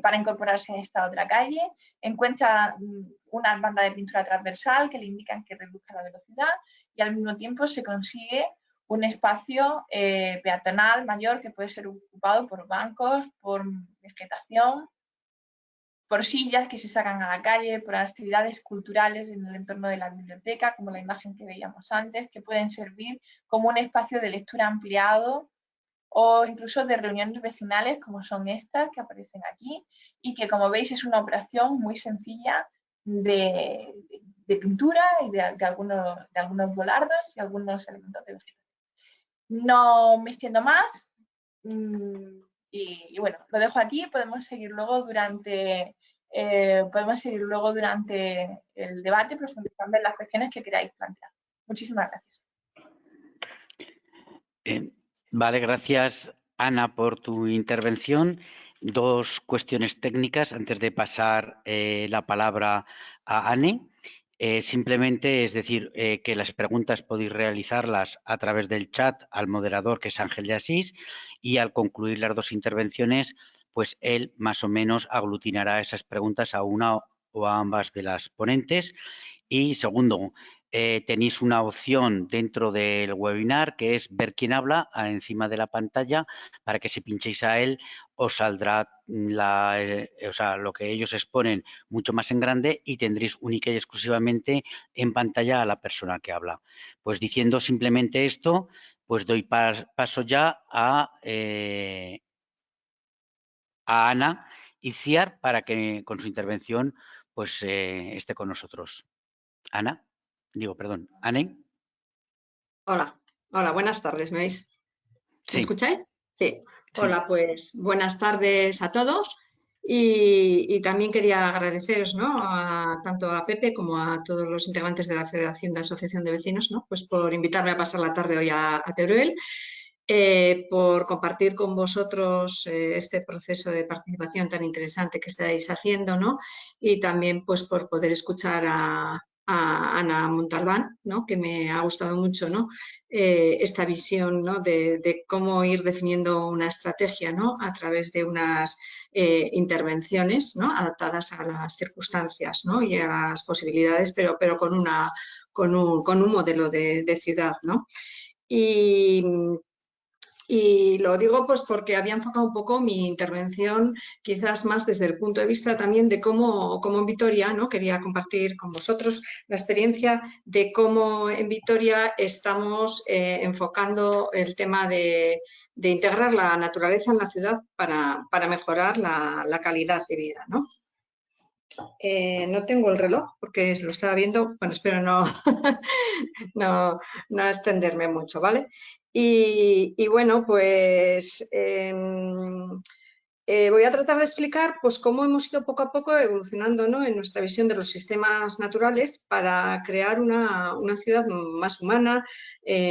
C: para incorporarse en esta otra calle, encuentra una banda de pintura transversal que le indican que reduzca la velocidad y al mismo tiempo se consigue un espacio peatonal mayor que puede ser ocupado por bancos, por vegetación, por sillas que se sacan a la calle, por actividades culturales en el entorno de la biblioteca, como la imagen que veíamos antes, que pueden servir como un espacio de lectura ampliado o incluso de reuniones vecinales como son estas que aparecen aquí y que, como veis, es una operación muy sencilla de pintura y de algunos volardos y algunos elementos de vegetación. No me extiendo más y bueno, lo dejo aquí. Podemos seguir luego durante el debate profundizando en las cuestiones que queráis plantear. Muchísimas gracias.
A: Vale, gracias Ana por tu intervención. Dos cuestiones técnicas antes de pasar la palabra a Anne. Simplemente es decir que las preguntas podéis realizarlas a través del chat al moderador, que es Ángel de Asís, y al concluir las dos intervenciones, pues él más o menos aglutinará esas preguntas a una o a ambas de las ponentes. Y segundo, tenéis una opción dentro del webinar que es ver quién habla encima de la pantalla, para que si pinchéis a él os saldrá lo que ellos exponen mucho más en grande y tendréis única y exclusivamente en pantalla a la persona que habla. Pues diciendo simplemente esto, pues doy paso ya a Ana Iciar para que con su intervención pues esté con nosotros. Ana. Anne.
B: Hola, buenas tardes, ¿me veis? ¿Me escucháis? Sí. Hola, pues buenas tardes a todos y también quería agradeceros, ¿no?, tanto a Pepe como a todos los integrantes de la Federación de Asociación de Vecinos, ¿no?, pues por invitarme a pasar la tarde hoy a Teruel, por compartir con vosotros este proceso de participación tan interesante que estáis haciendo, ¿no?, y también pues por poder escuchar a Ana Montalbán, ¿no?, que me ha gustado mucho, ¿no?, esta visión, ¿no?, de cómo ir definiendo una estrategia, ¿no?, a través de unas intervenciones, ¿no?, adaptadas a las circunstancias, ¿no?, y a las posibilidades, pero con un modelo de ciudad, ¿no? Y Y lo digo pues porque había enfocado un poco mi intervención quizás más desde el punto de vista también de cómo en Vitoria, ¿no? Quería compartir con vosotros la experiencia de cómo en Vitoria estamos enfocando el tema de integrar la naturaleza en la ciudad para mejorar la calidad de vida, ¿no? No tengo el reloj porque lo estaba viendo, bueno, espero no, no extenderme mucho, ¿vale? Y bueno, pues voy a tratar de explicar pues, cómo hemos ido poco a poco evolucionando, ¿no?, en nuestra visión de los sistemas naturales para crear una ciudad más humana,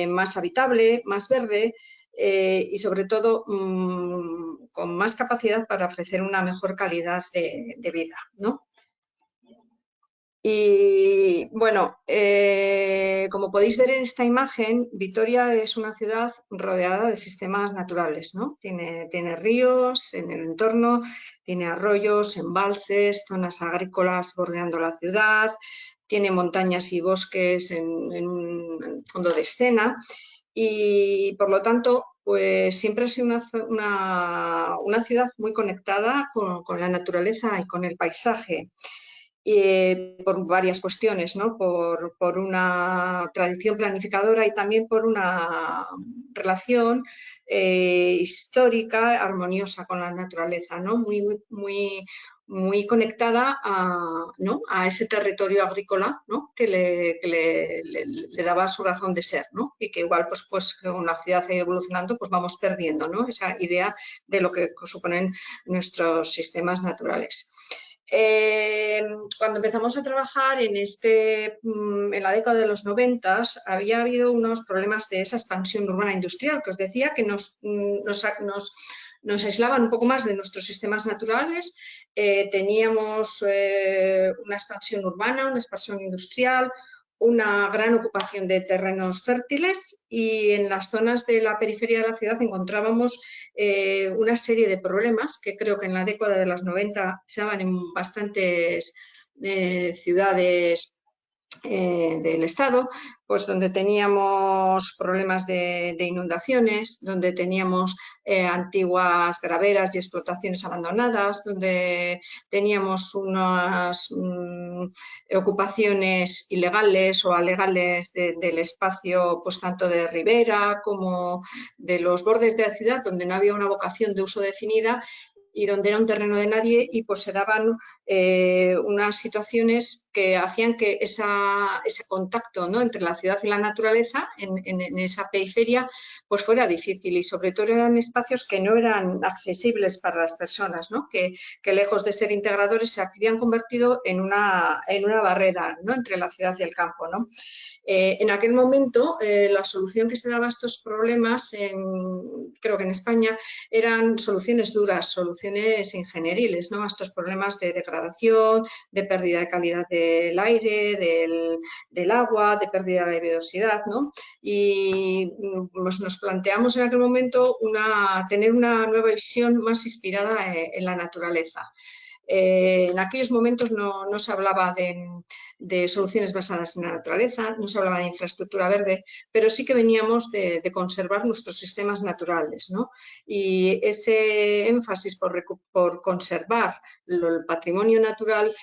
B: más habitable, más verde y sobre todo con más capacidad para ofrecer una mejor calidad de vida, ¿no? Y bueno, como podéis ver en esta imagen, Vitoria es una ciudad rodeada de sistemas naturales, ¿no? Tiene ríos en el entorno, tiene arroyos, embalses, zonas agrícolas bordeando la ciudad, tiene montañas y bosques en un fondo de escena y por lo tanto pues siempre ha sido una ciudad muy conectada con la naturaleza y con el paisaje. Por varias cuestiones, ¿no? Por una tradición planificadora y también por una relación histórica, armoniosa con la naturaleza, ¿no? Muy conectada ¿no?, a ese territorio agrícola, ¿no?, que le daba su razón de ser, ¿no? Y que igual pues con la ciudad evolucionando pues vamos perdiendo, ¿no?, esa idea de lo que suponen nuestros sistemas naturales. Cuando empezamos a trabajar en la década de los 90 había habido unos problemas de esa expansión urbana industrial que os decía que nos aislaban un poco más de nuestros sistemas naturales. Teníamos una expansión urbana, una expansión industrial, una gran ocupación de terrenos fértiles y en las zonas de la periferia de la ciudad encontrábamos una serie de problemas que creo que en la década de los 90 se daban en bastantes ciudades del Estado, pues donde teníamos problemas de inundaciones, donde teníamos antiguas graveras y explotaciones abandonadas, donde teníamos unas ocupaciones ilegales o alegales del espacio, pues tanto de ribera como de los bordes de la ciudad, donde no había una vocación de uso definida y donde era un terreno de nadie y pues se daban unas situaciones que hacían que ese contacto, ¿no?, entre la ciudad y la naturaleza en esa periferia pues fuera difícil y sobre todo eran espacios que no eran accesibles para las personas, ¿no?, que lejos de ser integradores se habían convertido en una barrera, ¿no?, entre la ciudad y el campo, ¿no? En aquel momento la solución que se daba a estos problemas, creo que en España, eran soluciones duras, soluciones ingenieriles, ¿no?, a estos problemas de degradación, de pérdida de calidad del aire, del agua, de pérdida de biodiversidad, ¿no? Y pues nos planteamos en aquel momento tener una nueva visión más inspirada en la naturaleza. En aquellos momentos no se hablaba de soluciones basadas en la naturaleza, no se hablaba de infraestructura verde, pero sí que veníamos de conservar nuestros sistemas naturales, ¿no? Y ese énfasis por conservar el patrimonio natural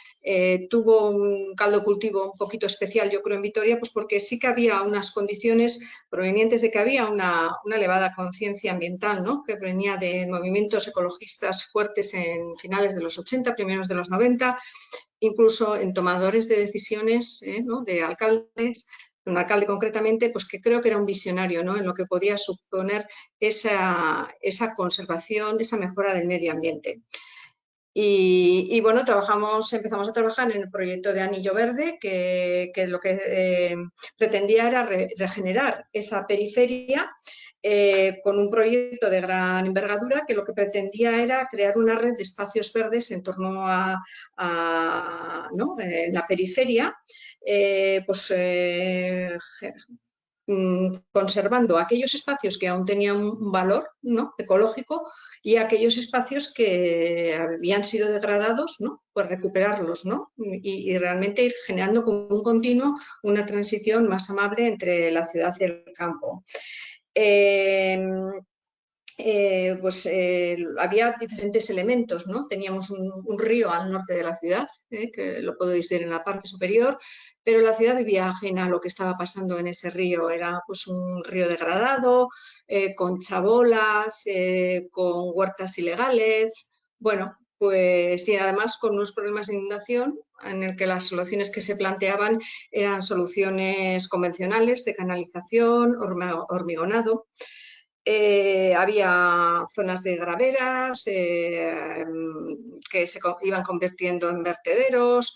B: tuvo un caldo cultivo un poquito especial, yo creo, en Vitoria, pues porque sí que había unas condiciones provenientes de que había una elevada conciencia ambiental, ¿no?, que venía de movimientos ecologistas fuertes en finales de los 80, primeros de los 90, incluso en tomadores de decisiones, ¿no?, de alcaldes, un alcalde concretamente, pues que creo que era un visionario, ¿no?, en lo que podía suponer esa conservación, esa mejora del medio ambiente. Y bueno, empezamos a trabajar en el proyecto de Anillo Verde, que lo que pretendía era regenerar esa periferia con un proyecto de gran envergadura que lo que pretendía era crear una red de espacios verdes en torno ¿no?, en la periferia, conservando aquellos espacios que aún tenían un valor, ¿no?, ecológico y aquellos espacios que habían sido degradados, ¿no?, pues recuperarlos, ¿no?, y realmente ir generando como un continuo una transición más amable entre la ciudad y el campo. había diferentes elementos, ¿no? Teníamos un río al norte de la ciudad, que lo podéis ver en la parte superior, pero la ciudad vivía ajena a lo que estaba pasando en ese río. Era pues un río degradado, con chabolas, con huertas ilegales, bueno, pues y además con unos problemas de inundación en el que las soluciones que se planteaban eran soluciones convencionales de canalización, hormigonado. Había zonas de graveras que se iban convirtiendo en vertederos.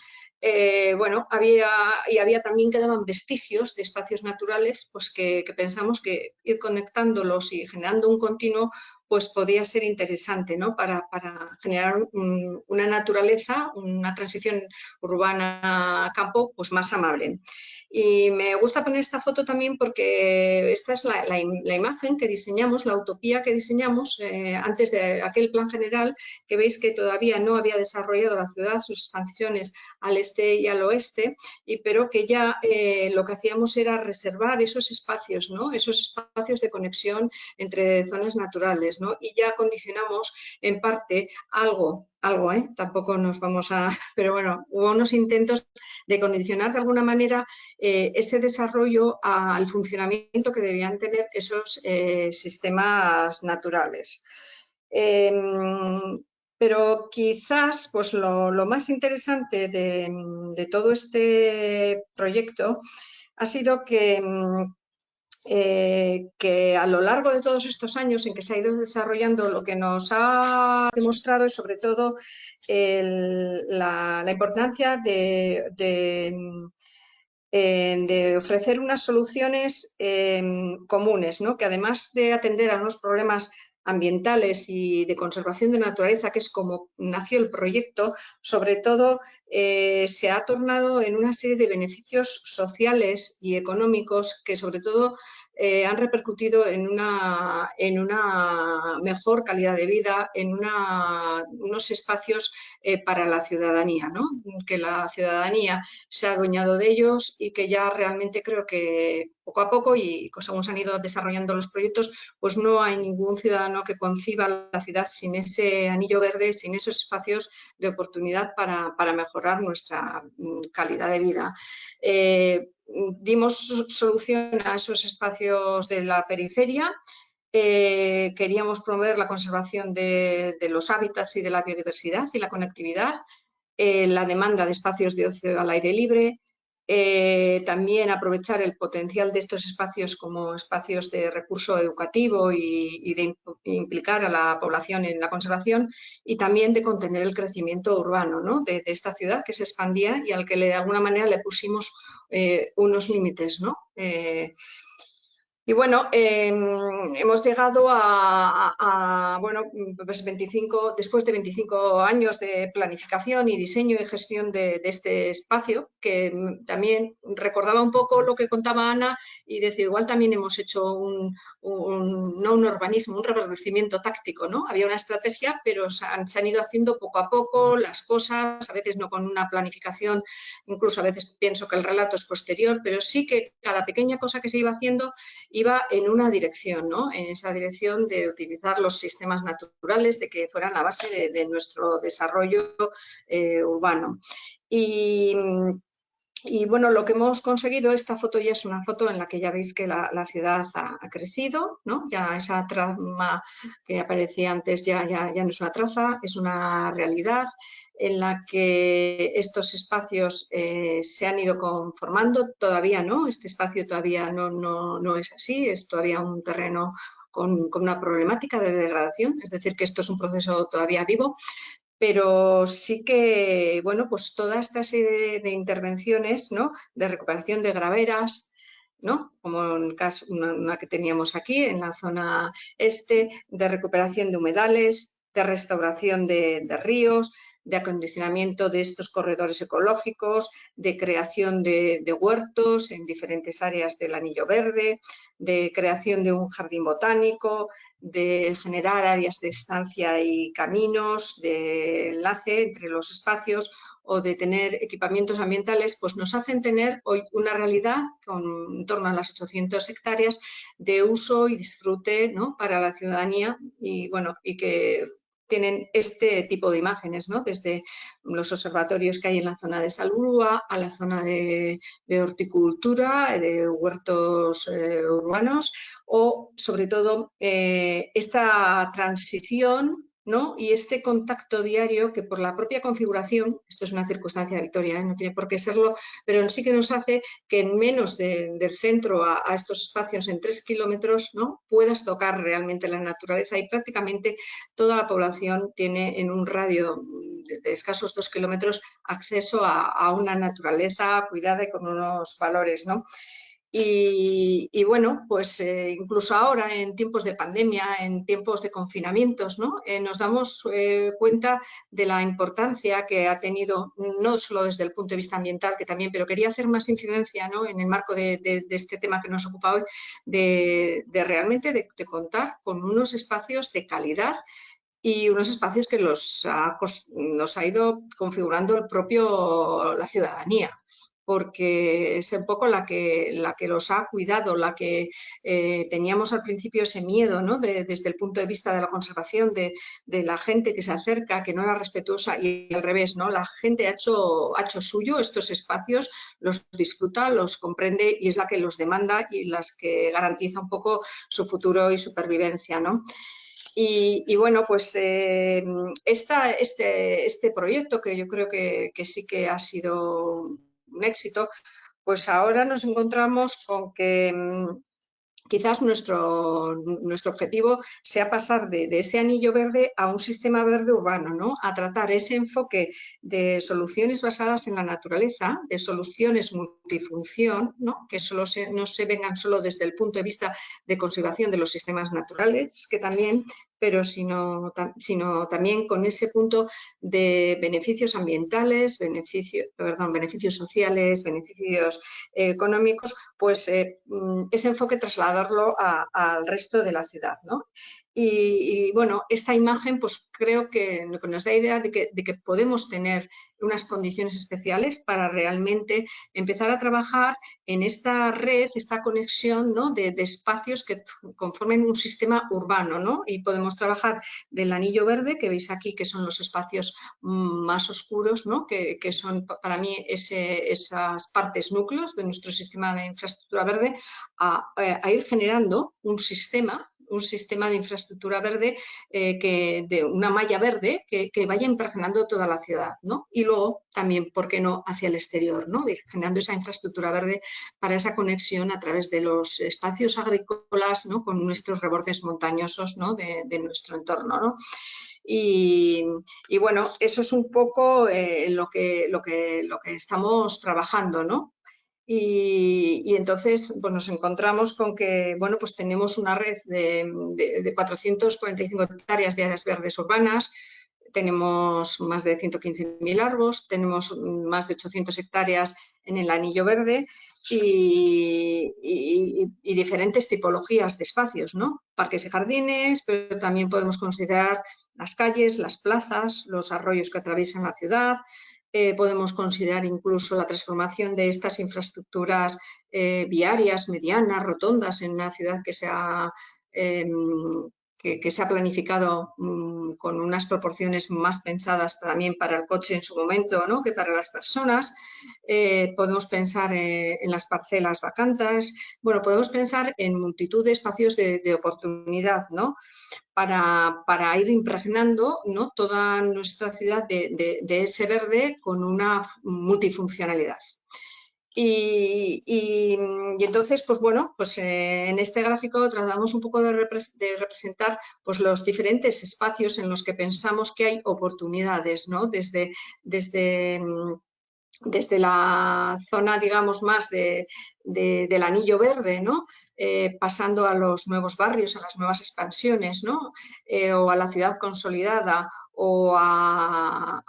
B: Había también quedaban vestigios de espacios naturales pues que pensamos que ir conectándolos y generando un continuo pues podía ser interesante, ¿no? para generar una naturaleza, una transición urbana a campo pues más amable. Y me gusta poner esta foto también porque esta es la imagen que diseñamos, la utopía que diseñamos antes de aquel plan general, que veis que todavía no había desarrollado la ciudad, sus expansiones al este y al oeste, pero que ya lo que hacíamos era reservar esos espacios, ¿no? Esos espacios de conexión entre zonas naturales, ¿no? Y ya condicionamos en parte algo, tampoco nos vamos a... Pero bueno, hubo unos intentos de condicionar de alguna manera ese desarrollo al funcionamiento que debían tener esos sistemas naturales. Pero quizás pues lo más interesante de todo este proyecto ha sido que a lo largo de todos estos años en que se ha ido desarrollando, lo que nos ha demostrado es sobre todo la importancia de ofrecer unas soluciones comunes, ¿no? Que además de atender a unos problemas ambientales y de conservación de naturaleza, que es como nació el proyecto, sobre todo se ha tornado en una serie de beneficios sociales y económicos que sobre todo han repercutido en una mejor calidad de vida, en unos espacios para la ciudadanía, ¿no? Que la ciudadanía se ha adueñado de ellos y que ya realmente creo que poco a poco y según se han ido desarrollando los proyectos, pues no hay ningún ciudadano que conciba la ciudad sin ese anillo verde, sin esos espacios de oportunidad para mejorar nuestra calidad de vida. Dimos solución a esos espacios de la periferia. Queríamos promover la conservación de los hábitats y de la biodiversidad y la conectividad, la demanda de espacios de ocio al aire libre, también aprovechar el potencial de estos espacios como espacios de recurso educativo y de implicar a la población en la conservación y también de contener el crecimiento urbano, ¿no? de esta ciudad que se expandía y al que de alguna manera le pusimos unos límites, ¿no? Y bueno, hemos llegado bueno, pues después de 25 años de planificación y diseño y gestión de este espacio, que también recordaba un poco lo que contaba Ana y decía, igual también hemos hecho no un urbanismo, un reverdecimiento táctico, ¿no? Había una estrategia, pero se han ido haciendo poco a poco las cosas, a veces no con una planificación, incluso a veces pienso que el relato es posterior, pero sí que cada pequeña cosa que se iba haciendo iba en una dirección, ¿no? En esa dirección de utilizar los sistemas naturales, de que fueran la base de nuestro desarrollo urbano. Y bueno, lo que hemos conseguido, esta foto ya es una foto en la que ya veis que la ciudad ha crecido, ¿no? Ya esa trama que aparecía antes ya no es una traza, es una realidad en la que estos espacios se han ido conformando. Todavía no, este espacio todavía no es así, es todavía un terreno con una problemática de degradación, es decir, que esto es un proceso todavía vivo. Pero sí que, bueno, pues toda esta serie de intervenciones, ¿no? De recuperación de graveras, ¿no? Como en el caso, una que teníamos aquí en la zona este, de recuperación de humedales, de restauración de ríos, de acondicionamiento de estos corredores ecológicos, de creación de huertos en diferentes áreas del anillo verde, de creación de un jardín botánico, de generar áreas de estancia y caminos de enlace entre los espacios o de tener equipamientos ambientales, pues nos hacen tener hoy una realidad con en torno a las 800 hectáreas de uso y disfrute, ¿no?, para la ciudadanía y, bueno, y que tienen este tipo de imágenes, ¿no?, desde los observatorios que hay en la zona de Salburua a la zona de horticultura, de huertos urbanos o, sobre todo, esta transición, ¿no?, y este contacto diario que por la propia configuración, esto es una circunstancia de Vitoria, no tiene por qué serlo, pero sí que nos hace que en menos del centro a estos espacios, en 3 kilómetros, ¿no?, puedas tocar realmente la naturaleza y prácticamente toda la población tiene en un radio de escasos 2 kilómetros acceso a una naturaleza cuidada y con unos valores, ¿no? Y bueno, pues incluso ahora en tiempos de pandemia, en tiempos de confinamientos, ¿no?, nos damos cuenta de la importancia que ha tenido, no solo desde el punto de vista ambiental, que también, pero quería hacer más incidencia, ¿no?, en el marco de este tema que nos ocupa hoy, de realmente de contar con unos espacios de calidad y unos espacios que nos ha ido configurando la ciudadanía, porque es un poco la que los ha cuidado, la que teníamos al principio ese miedo, ¿no?, desde el punto de vista de la conservación, de la gente que se acerca, que no era respetuosa, y al revés, ¿no?, la gente ha hecho suyo estos espacios, los disfruta, los comprende y es la que los demanda y las que garantiza un poco su futuro y supervivencia, ¿no? Y bueno, pues este proyecto, que yo creo que sí que ha sido un éxito, pues ahora nos encontramos con que quizás nuestro objetivo sea pasar de ese anillo verde a un sistema verde urbano, ¿no?, a tratar ese enfoque de soluciones basadas en la naturaleza, de soluciones multifunción, ¿no?, que no se vengan solo desde el punto de vista de conservación de los sistemas naturales, que también, pero sino también con ese punto de beneficios ambientales, beneficios sociales, beneficios económicos, pues ese enfoque trasladarlo al resto de la ciudad, ¿no? Y bueno, esta imagen pues creo que nos da idea de que podemos tener unas condiciones especiales para realmente empezar a trabajar en esta red, esta conexión, ¿no?, de espacios que conformen un sistema urbano, ¿no? Y podemos trabajar del anillo verde, que veis aquí, que son los espacios más oscuros, ¿no?, que son para mí esas partes núcleos de nuestro sistema de infraestructura verde, a ir generando un sistema de infraestructura verde, de una malla verde que vaya impregnando toda la ciudad, ¿no? Y luego también, ¿por qué no?, hacia el exterior, ¿no?, generando esa infraestructura verde para esa conexión a través de los espacios agrícolas, ¿no?, con nuestros rebordes montañosos, ¿no?, de nuestro entorno, ¿no? Y bueno, eso es un poco lo que estamos trabajando, ¿no? Y entonces pues nos encontramos con que, bueno, pues tenemos una red de 445 hectáreas de áreas verdes urbanas, tenemos más de 115.000 árboles, tenemos más de 800 hectáreas en el anillo verde y diferentes tipologías de espacios, ¿no? Parques y jardines, pero también podemos considerar las calles, las plazas, los arroyos que atraviesan la ciudad. Podemos considerar incluso la transformación de estas infraestructuras viarias, medianas, rotondas, en una ciudad que se ha planificado con unas proporciones más pensadas también para el coche en su momento, ¿no?, que para las personas. Podemos pensar en las parcelas vacantes. Bueno, podemos pensar en multitud de espacios de oportunidad, ¿no?, para ir impregnando, ¿no?, toda nuestra ciudad de ese verde con una multifuncionalidad. Y entonces, pues bueno, pues en este gráfico tratamos un poco de representar pues los diferentes espacios en los que pensamos que hay oportunidades, ¿no?, desde la zona, digamos, más del anillo verde, ¿no?, pasando a los nuevos barrios, a las nuevas expansiones, ¿no?, o a la ciudad consolidada o a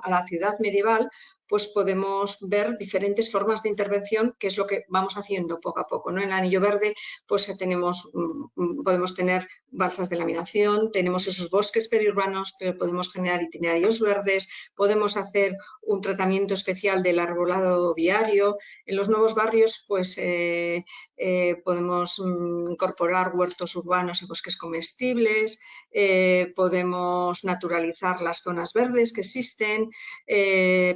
B: la ciudad medieval, pues podemos ver diferentes formas de intervención, que es lo que vamos haciendo poco a poco, ¿no? En el anillo verde pues podemos tener balsas de laminación, tenemos esos bosques periurbanos, pero podemos generar itinerarios verdes, podemos hacer un tratamiento especial del arbolado viario. En los nuevos barrios pues podemos incorporar huertos urbanos y bosques comestibles, podemos naturalizar las zonas verdes que existen,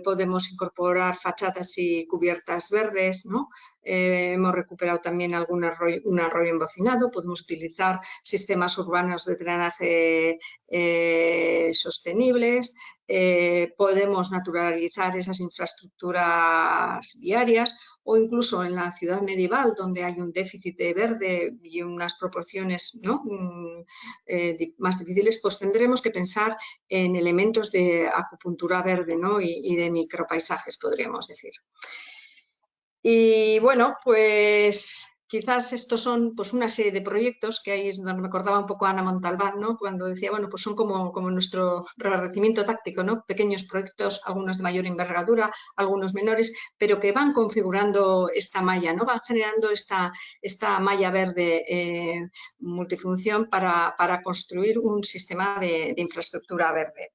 B: podemos incorporar fachadas y cubiertas verdes, ¿no? Hemos recuperado también un arroyo embocinado, podemos utilizar sistemas urbanos de drenaje sostenibles, podemos naturalizar esas infraestructuras viarias, o incluso en la ciudad medieval, donde hay un déficit de verde y unas proporciones, ¿no? Más difíciles, pues tendremos que pensar en elementos de acupuntura verde, ¿no? y de micropaisajes, podríamos decir. Y bueno, pues quizás estos son pues una serie de proyectos que ahí es donde me acordaba un poco Ana Montalbán, ¿no? Cuando decía, bueno, pues son como nuestro reverdecimiento táctico, ¿no? Pequeños proyectos, algunos de mayor envergadura, algunos menores, pero que van configurando esta malla, ¿no? Van generando esta malla verde multifunción para construir un sistema de infraestructura verde.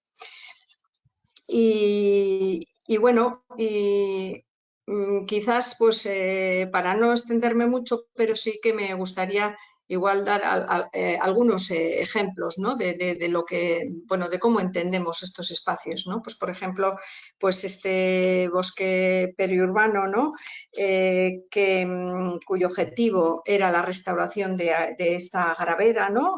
B: Y bueno, quizás pues para no extenderme mucho, pero sí que me gustaría igual dar algunos ejemplos, ¿no? de lo que, bueno, de cómo entendemos estos espacios, ¿no? Pues por ejemplo, pues este bosque periurbano, ¿no? Cuyo objetivo era la restauración de esta gravera, ¿no?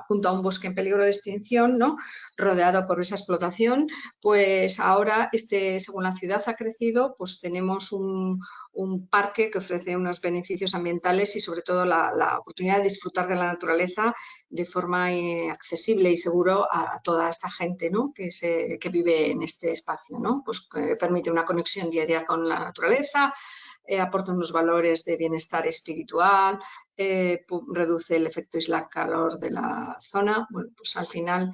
B: Junto a un bosque en peligro de extinción, ¿no? Rodeado por esa explotación, pues ahora, según la ciudad ha crecido, pues tenemos un parque que ofrece unos beneficios ambientales y sobre todo la oportunidad de disfrutar de la naturaleza de forma accesible y seguro a toda esta gente, ¿no? que vive en este espacio, ¿no? Pues permite una conexión diaria con la naturaleza, aporta unos valores de bienestar espiritual, reduce el efecto isla-calor de la zona. Bueno, pues al final,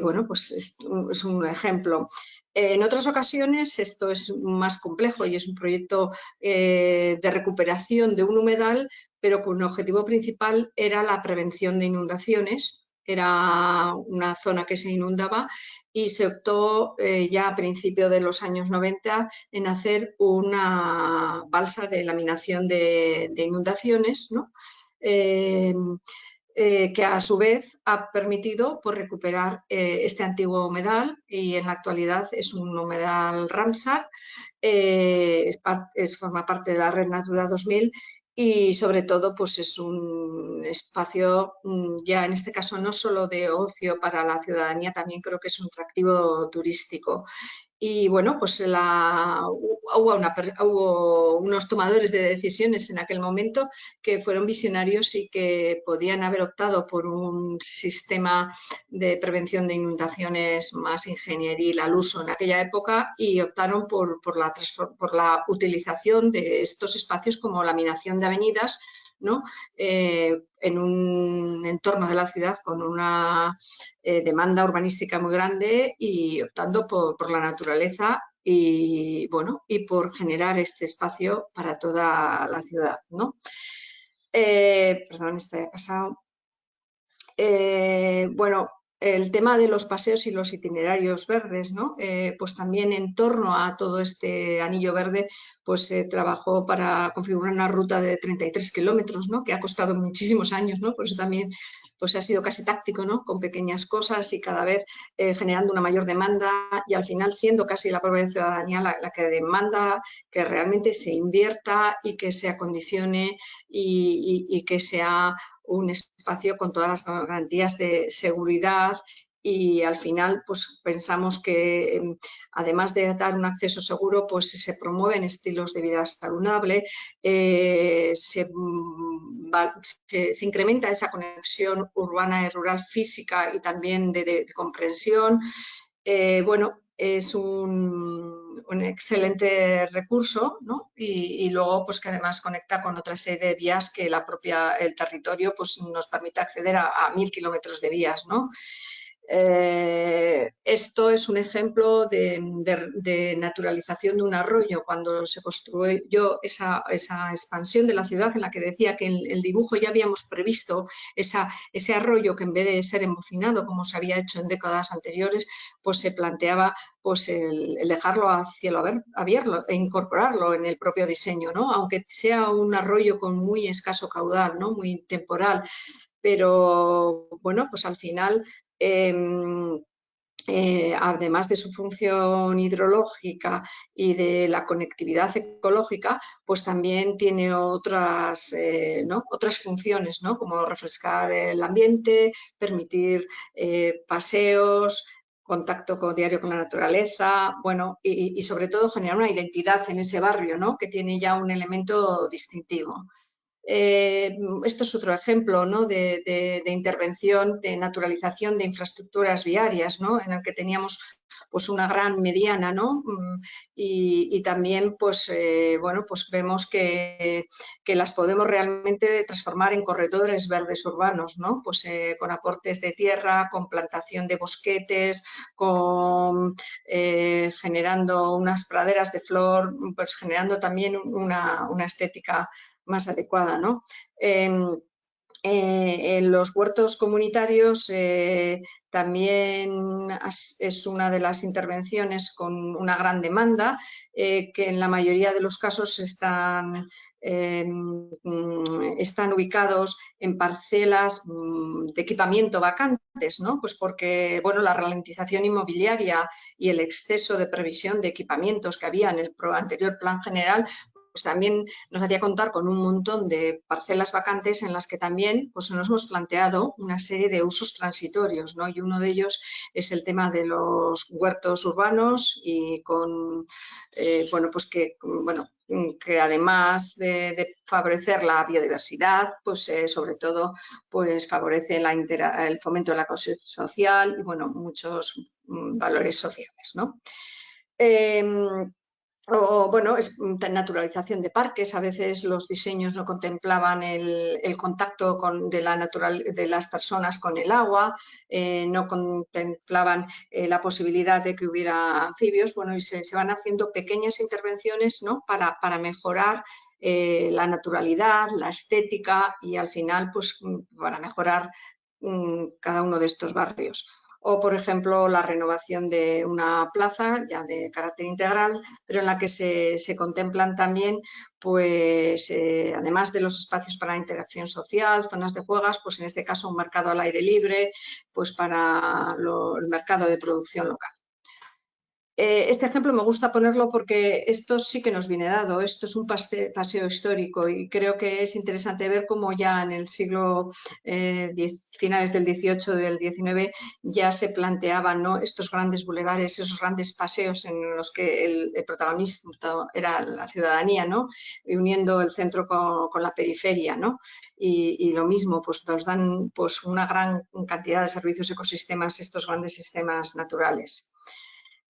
B: bueno, pues es un ejemplo. En otras ocasiones esto es más complejo y es un proyecto de recuperación de un humedal, pero cuyo objetivo principal era la prevención de inundaciones. Era una zona que se inundaba y se optó ya a principios de los años 90 en hacer una balsa de laminación de inundaciones, ¿no? Que a su vez ha permitido pues, recuperar este antiguo humedal y en la actualidad es un humedal Ramsar, forma parte de la Red Natura 2000 y sobre todo pues es un espacio ya en este caso no solo de ocio para la ciudadanía, también creo que es un atractivo turístico. Y bueno, pues hubo unos tomadores de decisiones en aquel momento que fueron visionarios y que podían haber optado por un sistema de prevención de inundaciones más ingenieril al uso en aquella época y optaron por la utilización de estos espacios como laminación de avenidas, ¿no? En un entorno de la ciudad con una demanda urbanística muy grande y optando por la naturaleza y, bueno, y por generar este espacio para toda la ciudad, ¿no? Perdón, este ha pasado. Bueno, el tema de los paseos y los itinerarios verdes, ¿no? Pues también en torno a todo este anillo verde, pues se trabajó para configurar una ruta de 33 kilómetros, ¿no? Que ha costado muchísimos años, ¿no? Por eso también pues ha sido casi táctico, ¿no? Con pequeñas cosas y cada vez generando una mayor demanda y al final siendo casi la propia ciudadanía la que demanda que realmente se invierta y que se acondicione y que sea un espacio con todas las garantías de seguridad y al final pues pensamos que además de dar un acceso seguro pues se promueven estilos de vida saludable, se incrementa esa conexión urbana y rural física y también de comprensión. Bueno, es un excelente recurso, ¿no? Y luego pues que además conecta con otra serie de vías que el territorio pues, nos permite acceder a 1000 kilómetros de vías, ¿no? Esto es un ejemplo de naturalización de un arroyo, cuando se construyó esa expansión de la ciudad, en la que decía que en el dibujo ya habíamos previsto ese arroyo, que en vez de ser embocinado como se había hecho en décadas anteriores, pues se planteaba pues el dejarlo a cielo abierto e incorporarlo en el propio diseño, ¿no? Aunque sea un arroyo con muy escaso caudal, ¿no? Muy temporal. Pero bueno, pues al final, además de su función hidrológica y de la conectividad ecológica, pues también tiene otras, ¿no? Otras funciones, ¿no? Como refrescar el ambiente, permitir paseos, contacto diario con la naturaleza, bueno, y sobre todo generar una identidad en ese barrio, ¿no? Que tiene ya un elemento distintivo. Esto es otro ejemplo, ¿no? de intervención, de naturalización de infraestructuras viarias, ¿no? En el que teníamos pues una gran mediana, ¿no? Y también pues, bueno, pues vemos que las podemos realmente transformar en corredores verdes urbanos, ¿no? Pues con aportes de tierra, con plantación de bosquetes, con generando unas praderas de flor, pues generando también una estética más adecuada, ¿no? En los huertos comunitarios también es una de las intervenciones con una gran demanda, que en la mayoría de los casos están ubicados en parcelas de equipamiento vacantes, ¿no? Pues porque bueno, la ralentización inmobiliaria y el exceso de previsión de equipamientos que había en el anterior plan general, pues también nos hacía contar con un montón de parcelas vacantes en las que también pues, nos hemos planteado una serie de usos transitorios, ¿no? Y uno de ellos es el tema de los huertos urbanos y con, bueno, pues que además de favorecer la biodiversidad, pues sobre todo pues favorece el fomento de la cohesión social y bueno, muchos valores sociales, ¿no? O, bueno, es naturalización de parques. A veces los diseños no contemplaban el contacto de las personas con el agua, no contemplaban la posibilidad de que hubiera anfibios. Bueno, y se van haciendo pequeñas intervenciones, ¿no? para mejorar la naturalidad, la estética y al final pues para mejorar cada uno de estos barrios. O, por ejemplo, la renovación de una plaza ya de carácter integral, pero en la que se contemplan también, pues, además de los espacios para interacción social, zonas de juegos, pues en este caso un mercado al aire libre, pues para el mercado de producción local. Este ejemplo me gusta ponerlo porque esto sí que nos viene dado, esto es un paseo histórico y creo que es interesante ver cómo ya en el siglo finales del XVIII, del XIX, ya se planteaban, ¿no? Estos grandes bulevares, esos grandes paseos en los que el protagonista era la ciudadanía, ¿no? Y uniendo el centro con la periferia, ¿no? Y lo mismo, pues nos dan pues, una gran cantidad de servicios ecosistemas, estos grandes sistemas naturales.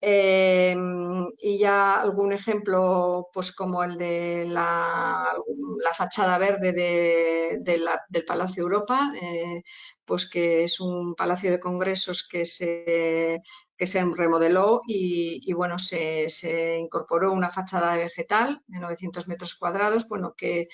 B: Y ya algún ejemplo, pues como el de la fachada verde del Palacio Europa, pues que es un palacio de congresos que se remodeló y bueno, se incorporó una fachada vegetal de 900 metros cuadrados, bueno, que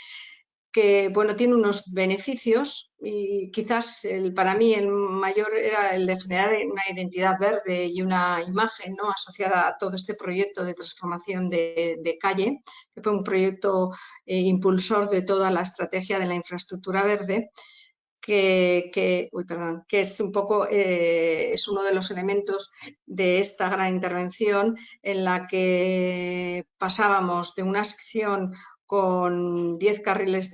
B: bueno, tiene unos beneficios y quizás para mí el mayor era el de generar una identidad verde y una imagen, ¿no? asociada a todo este proyecto de transformación de calle, que fue un proyecto impulsor de toda la estrategia de la infraestructura verde, que es un poco es uno de los elementos de esta gran intervención en la que pasábamos de una acción con 10 carriles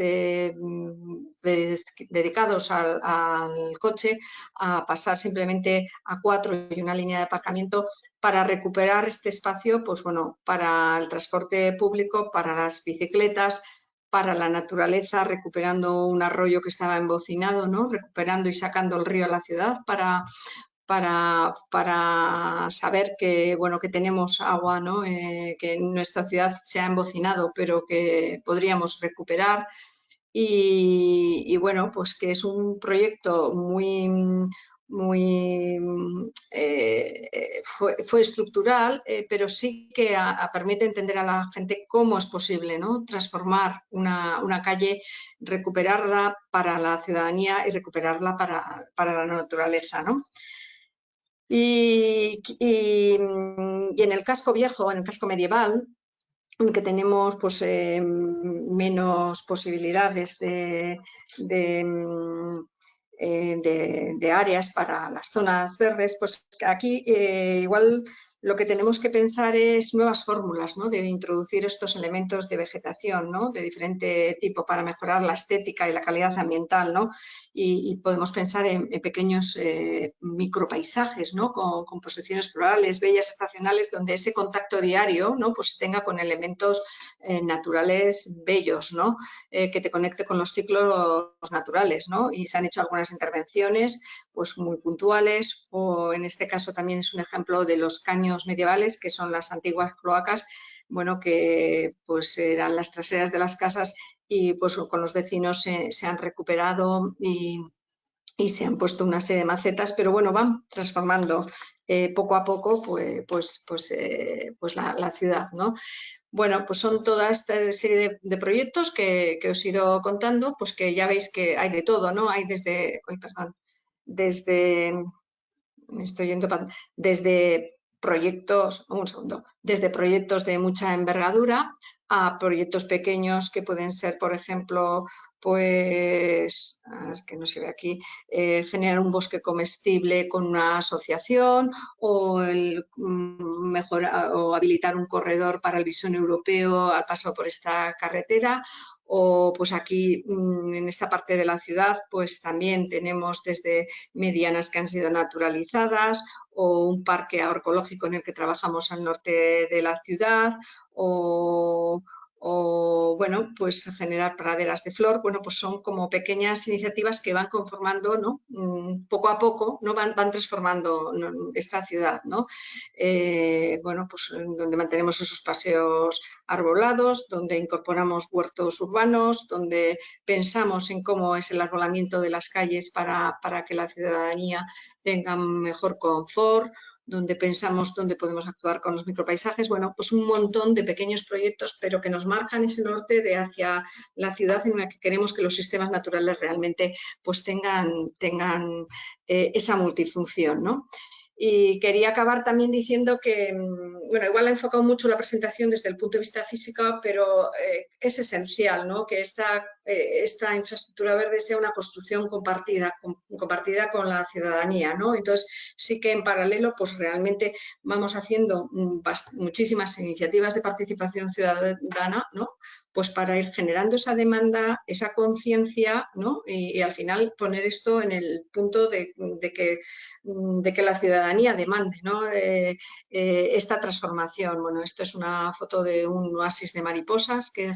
B: dedicados al coche a pasar simplemente a 4 y una línea de aparcamiento para recuperar este espacio, pues bueno, para el transporte público, para las bicicletas, para la naturaleza, recuperando un arroyo que estaba embocinado, ¿no? Recuperando y sacando el río a la ciudad para saber que, bueno, que tenemos agua, ¿no? Que en nuestra ciudad se ha embocinado, pero que podríamos recuperar. Y bueno, pues que es un proyecto muy fue estructural, pero sí que permite entender a la gente cómo es posible, ¿no?, transformar una calle, recuperarla para la ciudadanía y recuperarla para la naturaleza, ¿no? Y en el casco viejo, en el casco medieval, que tenemos pues, menos posibilidades de áreas para las zonas verdes, pues aquí igual lo que tenemos que pensar es nuevas fórmulas, ¿no?, de introducir estos elementos de vegetación, ¿no?, de diferente tipo para mejorar la estética y la calidad ambiental, ¿no? Y podemos pensar en pequeños micropaisajes, ¿no?, con composiciones florales, bellas, estacionales, donde ese contacto diario, ¿no?, pues se tenga con elementos naturales bellos, ¿no?, que te conecte con los ciclos naturales, ¿no? Y se han hecho algunas intervenciones pues muy puntuales, o en este caso también es un ejemplo de los caños medievales, que son las antiguas cloacas, bueno, que pues eran las traseras de las casas y pues con los vecinos se han recuperado y se han puesto una serie de macetas, pero bueno, van transformando poco a poco pues la ciudad, ¿no? Bueno, pues son toda esta serie de proyectos que os he ido contando, pues que ya veis que hay de todo, ¿no? Hay me estoy yendo desde proyectos, desde proyectos de mucha envergadura a proyectos pequeños que pueden ser, por ejemplo, pues, que no se ve aquí, generar un bosque comestible con una asociación, o o habilitar un corredor para el visón europeo al paso por esta carretera. O pues aquí en esta parte de la ciudad pues también tenemos desde medianas que han sido naturalizadas, o un parque agroecológico en el que trabajamos al norte de la ciudad, o bueno, pues generar praderas de flor. Bueno, pues son como pequeñas iniciativas que van conformando, ¿no?, poco a poco, ¿no?, van transformando esta ciudad, ¿no? Bueno, pues donde mantenemos esos paseos arbolados, donde incorporamos huertos urbanos, donde pensamos en cómo es el arbolamiento de las calles para que la ciudadanía tenga mejor confort, donde pensamos dónde podemos actuar con los micropaisajes. Bueno, pues un montón de pequeños proyectos, pero que nos marcan ese norte de hacia la ciudad en la que queremos que los sistemas naturales realmente pues tengan esa multifunción, ¿no? Y quería acabar también diciendo que, bueno, igual he enfocado mucho la presentación desde el punto de vista físico, pero es esencial, ¿no?, que esta infraestructura verde sea una construcción compartida con la ciudadanía, ¿no? Entonces, sí que en paralelo, pues realmente vamos haciendo muchísimas iniciativas de participación ciudadana, ¿no?, pues para ir generando esa demanda, esa conciencia, ¿no?, y al final poner esto en el punto de que la ciudadanía demande, ¿no?, esta transformación. Bueno, esto es una foto de un oasis de mariposas que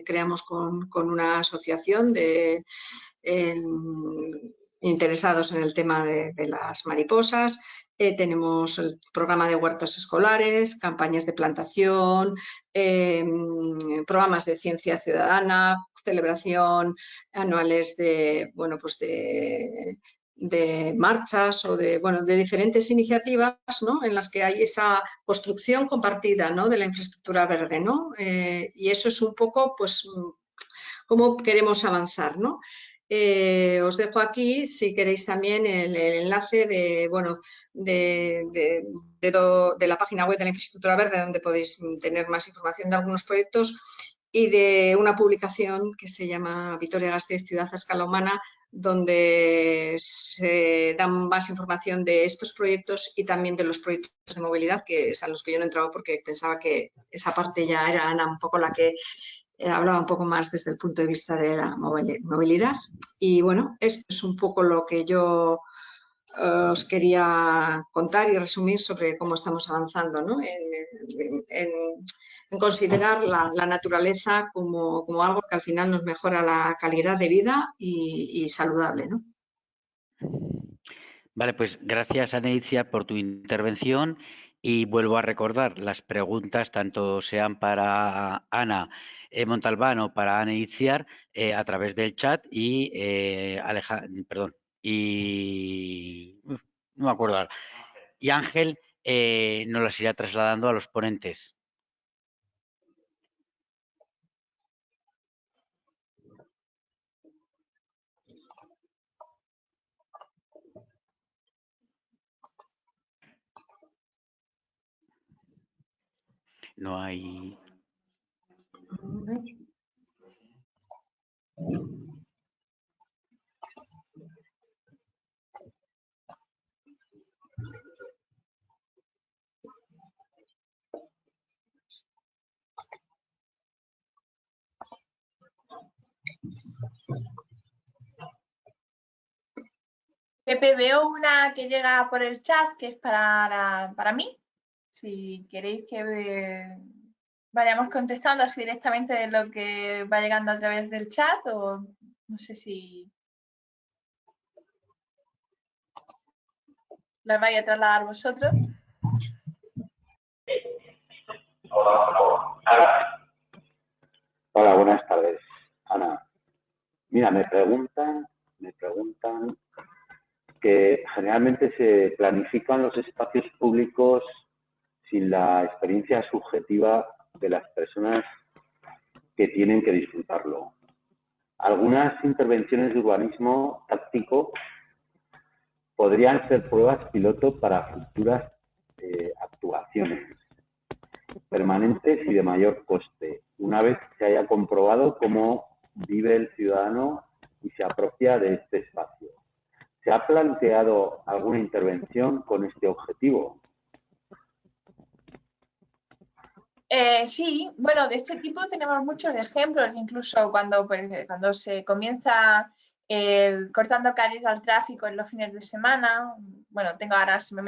B: creamos con una asociación de interesados en el tema de las mariposas. Tenemos el programa de huertos escolares, campañas de plantación, programas de ciencia ciudadana, celebración anuales de, bueno, pues de marchas o de diferentes iniciativas, ¿no?, en las que hay esa construcción compartida, ¿no?, de la infraestructura verde, ¿no? Y eso es un poco, pues, cómo queremos avanzar, ¿no? Os dejo aquí, si queréis, también el enlace de la página web de la infraestructura verde, donde podéis tener más información de algunos proyectos, y de una publicación que se llama Vitoria-Gasteiz, ciudad a escala humana, donde se da más información de estos proyectos y también de los proyectos de movilidad, que es a los que yo no he entrado porque pensaba que esa parte ya era Ana un poco la que hablaba un poco más desde el punto de vista de la movilidad. Y bueno, esto es un poco lo que yo os quería contar y resumir sobre cómo estamos avanzando, ¿no?, en considerar la naturaleza como algo que al final nos mejora la calidad de vida y saludable, ¿no?
A: Vale, pues gracias, Aneitzia, por tu intervención, y vuelvo a recordar las preguntas, tanto sean para Ana Montalbán o para Ana Itziar, a través del chat, y y no me acuerdo ahora. Y Ángel nos las irá trasladando a los ponentes. No hay...
C: Pepe, veo una que llega por el chat que es para mí. Si queréis que vayamos contestando así directamente de lo que va llegando a través del chat o no sé si las vais a trasladar vosotros.
D: Hola, buenas tardes, Ana. Mira, me preguntan que generalmente se planifican los espacios públicos sin la experiencia subjetiva de las personas que tienen que disfrutarlo. Algunas intervenciones de urbanismo táctico podrían ser pruebas piloto para futuras actuaciones permanentes y de mayor coste, una vez se haya comprobado cómo vive el ciudadano y se apropia de este espacio. ¿Se ha planteado alguna intervención con este objetivo?
C: Sí, bueno, de este tipo tenemos muchos ejemplos, incluso cuando se comienza cortando calles al tráfico en los fines de semana. Bueno, tengo ahora, se me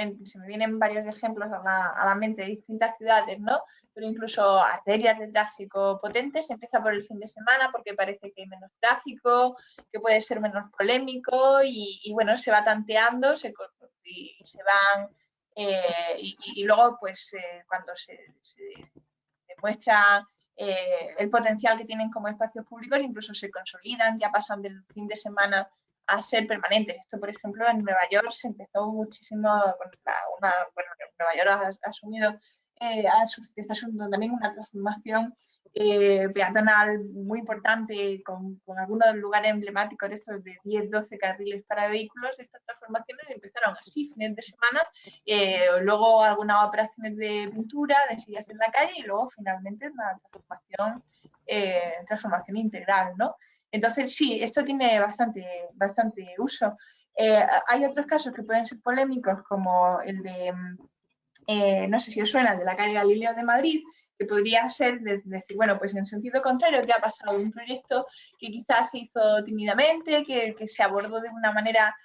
C: vienen varios ejemplos a la mente de distintas ciudades, ¿no? Pero incluso arterias de tráfico potentes, empieza por el fin de semana porque parece que hay menos tráfico, que puede ser menos polémico y bueno, se va tanteando y se van... y luego, pues, cuando se demuestra el potencial que tienen como espacios públicos, incluso se consolidan, ya pasan del fin de semana a ser permanentes. Esto, por ejemplo, en Nueva York se empezó muchísimo, Nueva York ha asumido, está asumiendo también una transformación peatonal muy importante con algunos lugares emblemáticos de estos de 10, 12 carriles para vehículos. Estas transformaciones empezaron así, fines de semana, luego algunas operaciones de pintura, de sillas en la calle y luego finalmente una transformación integral, ¿no? Entonces sí, esto tiene bastante uso. Hay otros casos que pueden ser polémicos como el de no sé si os suena, de la calle Galileo de Madrid, que podría ser decir, bueno, pues en sentido contrario, que ha pasado un proyecto que quizás se hizo tímidamente, que se abordó de una manera,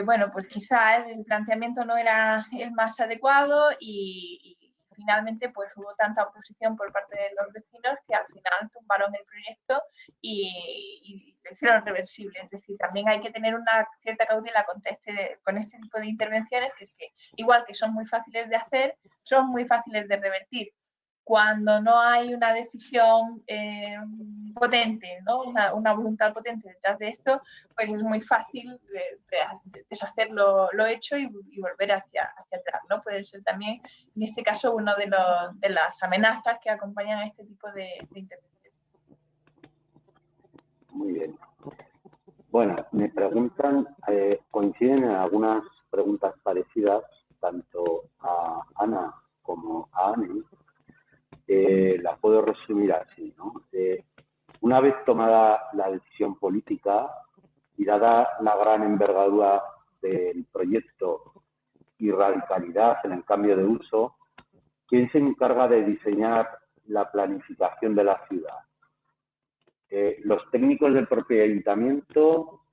C: bueno, pues quizás el planteamiento no era el más adecuado y finalmente pues hubo tanta oposición por parte de los vecinos que al final tumbaron el proyecto y lo hicieron reversible. Es decir, también hay que tener una cierta cautela con este tipo de intervenciones, que es que igual que son muy fáciles de hacer, son muy fáciles de revertir. Cuando no hay una decisión potente, ¿no? una voluntad potente detrás de esto, pues es muy fácil deshacer lo hecho y volver hacia atrás, ¿no? Puede ser también, en este caso, una de las amenazas que acompañan a este tipo de intervenciones.
D: Muy bien. Bueno, me preguntan, coinciden en algunas preguntas parecidas, tanto a Ana como a Ani. La puedo resumir así, ¿no? Una vez tomada la decisión política y dada la gran envergadura del proyecto y radicalidad en el cambio de uso, ¿quién se encarga de diseñar la planificación de la ciudad? Los técnicos del propio ayuntamiento,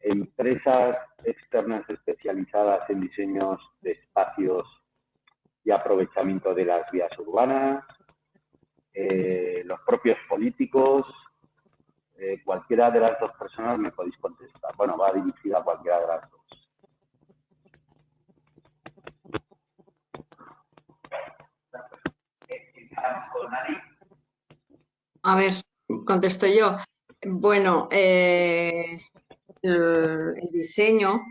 D: empresas externas especializadas en diseños de espacios y aprovechamiento de las vías urbanas, los propios políticos, cualquiera de las dos personas me podéis contestar. Bueno, va dirigida a cualquiera de las dos.
B: A ver, contesto yo. Bueno, el diseño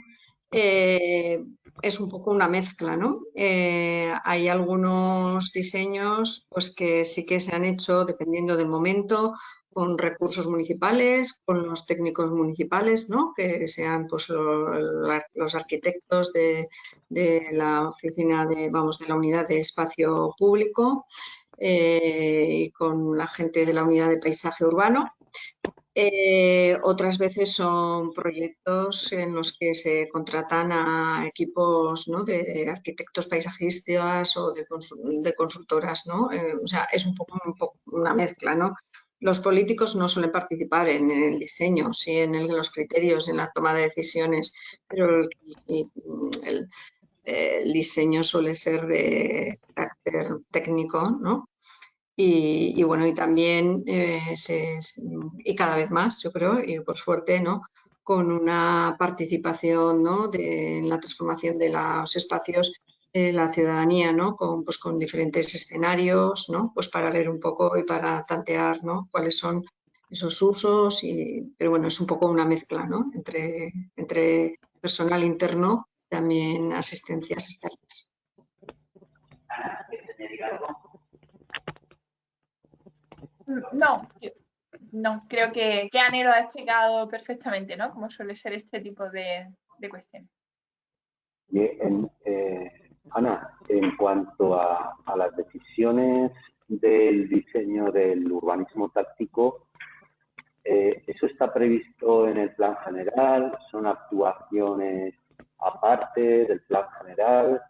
B: es un poco una mezcla, ¿no? Hay algunos diseños pues, que sí que se han hecho dependiendo del momento, con recursos municipales, con los técnicos municipales, ¿no? Que sean pues, los arquitectos de la oficina de la unidad de espacio público y con la gente de la unidad de paisaje urbano. Otras veces son proyectos en los que se contratan a equipos, ¿no? de arquitectos paisajistas o de consultoras, ¿no? O sea, es un poco una mezcla, ¿no? Los políticos no suelen participar en el diseño, sí en los criterios, en la toma de decisiones, pero el diseño suele ser de carácter técnico, ¿no? Y bueno, y también, y cada vez más, yo creo, y por suerte, ¿no? Con una participación, ¿no? En la transformación de los espacios de la ciudadanía, ¿no? Pues con diferentes escenarios, ¿no? Pues para ver un poco y para tantear, ¿no? Cuáles son esos usos, pero bueno, es un poco una mezcla, ¿no? Entre personal interno y también asistencias externas.
C: No, creo que Anne lo ha explicado perfectamente, ¿no? Como suele ser este tipo de cuestiones.
D: Ana, en cuanto a las decisiones del diseño del urbanismo táctico, ¿eso está previsto en el plan general? ¿Son actuaciones aparte del plan general?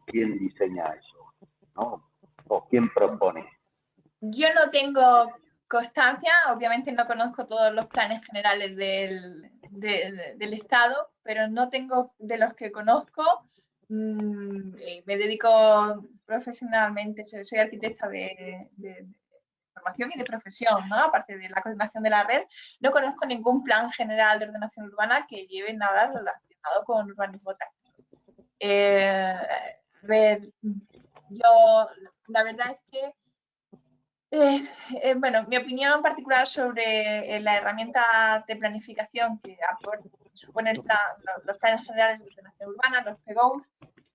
D: ¿Quién diseña eso? ¿No? ¿O quién propone?
C: Yo no tengo constancia, obviamente no conozco todos los planes generales del Estado, pero no tengo, de los que conozco, me dedico profesionalmente, soy arquitecta de formación y de profesión, ¿no? Aparte de la coordinación de la red, no conozco ningún plan general de ordenación urbana que lleve nada relacionado con urbanismo táctico. A ver, yo la verdad es que bueno, mi opinión particular sobre la herramienta de planificación que supone los planes generales de ordenación urbana, los PGOs,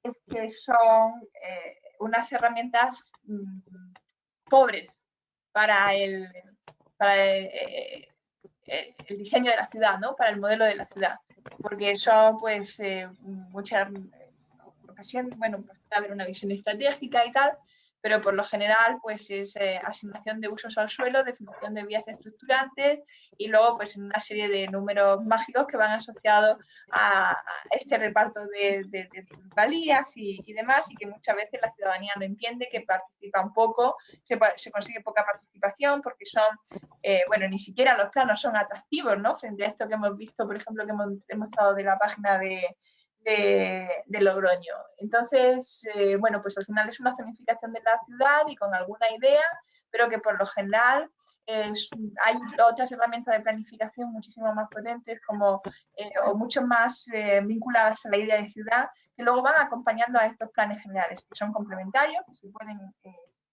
C: es que son unas herramientas pobres para el diseño de la ciudad, ¿no? Para el modelo de la ciudad, porque son pues muchas ocasiones, bueno, pues puede haber una visión estratégica y tal, pero por lo general pues es asignación de usos al suelo, definición de vías estructurantes y luego pues una serie de números mágicos que van asociados a este reparto de valías y demás, y que muchas veces la ciudadanía no entiende, que participan poco, se consigue poca participación porque son, bueno, ni siquiera los planos son atractivos, ¿no? Frente a esto que hemos visto, por ejemplo, que hemos mostrado de la página de Logroño. Entonces, bueno, pues al final es una zonificación de la ciudad y con alguna idea, pero que por lo general hay otras herramientas de planificación muchísimo más potentes como, o mucho más vinculadas a la idea de ciudad, que luego van acompañando a estos planes generales, que son complementarios, que se pueden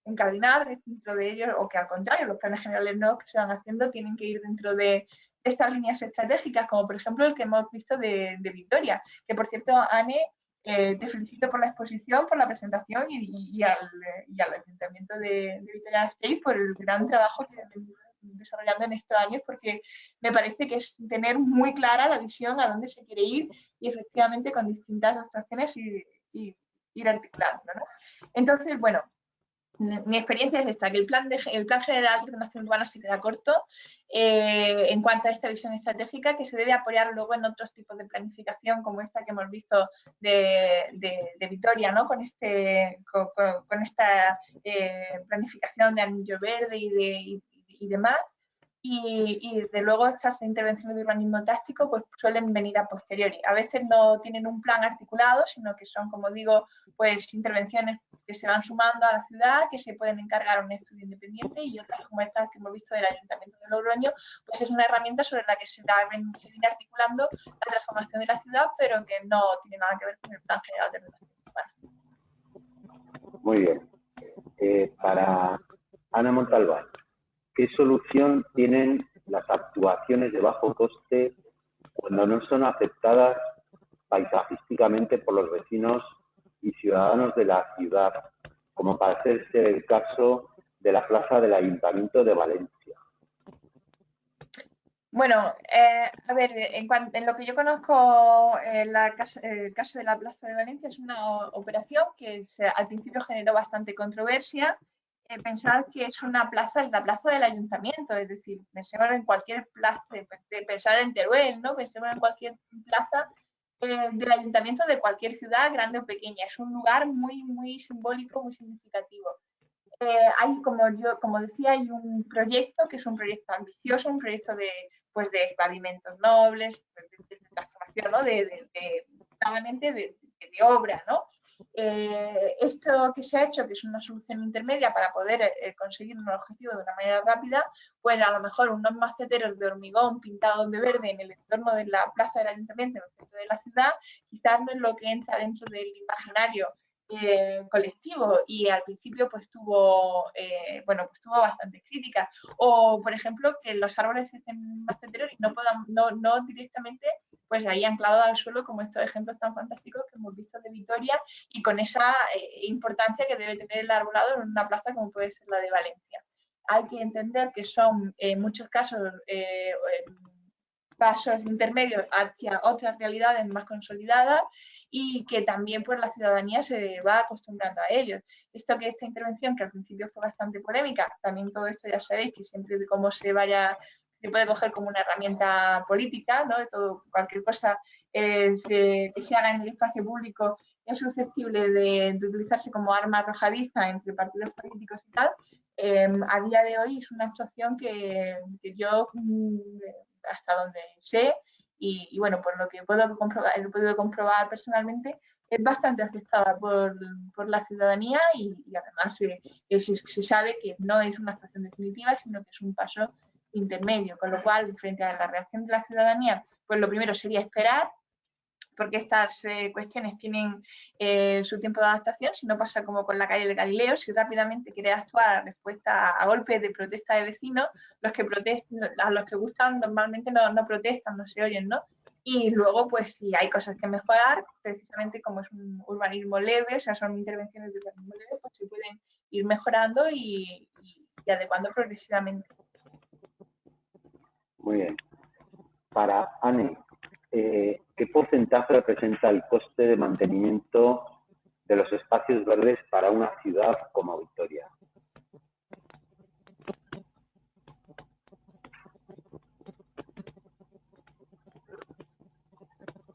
C: encardinar dentro de ellos, o que al contrario, los planes generales nuevos que se van haciendo tienen que ir dentro de estas líneas estratégicas, como por ejemplo el que hemos visto de Vitoria, que por cierto, Anne, te felicito por la exposición, por la presentación y al Ayuntamiento de Vitoria-Gasteiz por el gran trabajo que han desarrollando en estos años, porque me parece que es tener muy clara la visión a dónde se quiere ir y efectivamente con distintas actuaciones ir articulando, ¿no? Entonces, bueno, mi experiencia es esta, que el plan general de ordenación urbana se queda corto en cuanto a esta visión estratégica, que se debe apoyar luego en otros tipos de planificación como esta que hemos visto de Vitoria, ¿no? Con esta planificación de anillo verde y demás. Y desde luego estas intervenciones de urbanismo táctico pues suelen venir a posteriori. A veces no tienen un plan articulado, sino que son, como digo, pues intervenciones que se van sumando a la ciudad, que se pueden encargar a un estudio independiente, y otras como estas que hemos visto del Ayuntamiento de Logroño, pues es una herramienta sobre la que se viene articulando la transformación de la ciudad, pero que no tiene nada que ver con el plan general de ordenación urbana.
D: Muy bien. Para Ana Montalbán, ¿qué solución tienen las actuaciones de bajo coste cuando no son aceptadas paisajísticamente por los vecinos y ciudadanos de la ciudad, como parece ser el caso de la plaza del Ayuntamiento de Valencia?
C: Bueno, a ver, en lo que yo conozco, el caso de la Plaza de Valencia es una operación que al principio generó bastante controversia. Pensad que es la plaza del ayuntamiento, es decir, pensemos en cualquier plaza, pensad en Teruel, ¿no? Pensemos en cualquier plaza del ayuntamiento de cualquier ciudad, grande o pequeña. Es un lugar muy, muy simbólico, muy significativo. Hay, como decía, hay un proyecto que es un proyecto ambicioso, un proyecto de pavimentos nobles, de transformación, ¿no? de obra, ¿no? Esto que se ha hecho, que es una solución intermedia para poder conseguir un objetivo de una manera rápida, pues a lo mejor unos maceteros de hormigón pintados de verde en el entorno de la plaza del ayuntamiento, en el centro de la ciudad, quizás no es lo que entra dentro del imaginario colectivo, y al principio pues tuvo bastante crítica. O por ejemplo que los árboles estén maceteros y no directamente pues ahí anclados al suelo, como estos ejemplos tan fantásticos que hemos visto de Vitoria, y con esa importancia que debe tener el arbolado en una plaza como puede ser la de Valencia. Hay que entender que son en muchos casos pasos intermedios hacia otras realidades más consolidadas, y que también pues la ciudadanía se va acostumbrando a ellos. Esta intervención, que al principio fue bastante polémica, también todo esto ya sabéis que siempre de cómo se puede coger como una herramienta política, ¿no? Cualquier cosa que se haga en el espacio público es susceptible de utilizarse como arma arrojadiza entre partidos políticos y tal. A día de hoy es una actuación que yo, hasta donde sé, y bueno, por lo que he podido comprobar personalmente, es bastante aceptada por la ciudadanía, y además se sabe que no es una actuación definitiva, sino que es un paso intermedio, con lo cual, frente a la reacción de la ciudadanía, pues lo primero sería esperar, porque estas cuestiones tienen su tiempo de adaptación. Si no pasa como con la calle del Galileo, si rápidamente quiere actuar a respuesta a golpes de protesta de vecinos, a los que gustan normalmente no protestan, no se oyen, ¿no? Y luego, pues si hay cosas que mejorar, precisamente como es un urbanismo leve, o sea, son intervenciones de urbanismo leve, pues se pueden ir mejorando y adecuando progresivamente.
D: Muy bien. Para Anne, ¿qué porcentaje representa el coste de mantenimiento de los espacios verdes para una ciudad como Vitoria?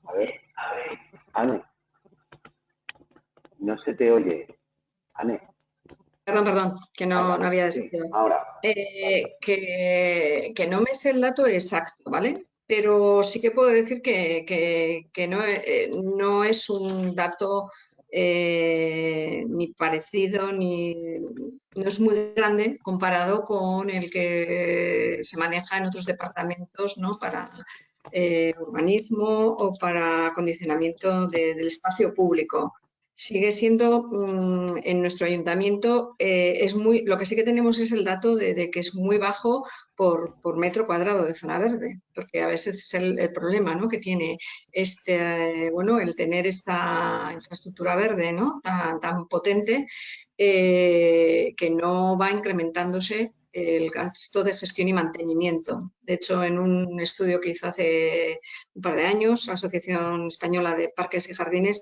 D: A ver, Anne, no se te oye. Anne.
B: Perdón, que no había decidido.
D: Sí, ahora.
B: Que no me sé el dato exacto, ¿vale? Pero sí que puedo decir que no es un dato ni parecido, no es muy grande comparado con el que se maneja en otros departamentos, ¿no? Para urbanismo o para acondicionamiento del espacio público. Sigue siendo, en nuestro ayuntamiento, lo que sí que tenemos es el dato de que es muy bajo por metro cuadrado de zona verde, porque a veces es el problema, ¿no? Que tiene el tener esta infraestructura verde, ¿no? tan potente, que no va incrementándose el gasto de gestión y mantenimiento. De hecho, en un estudio que hizo hace un par de años, la Asociación Española de Parques y Jardines,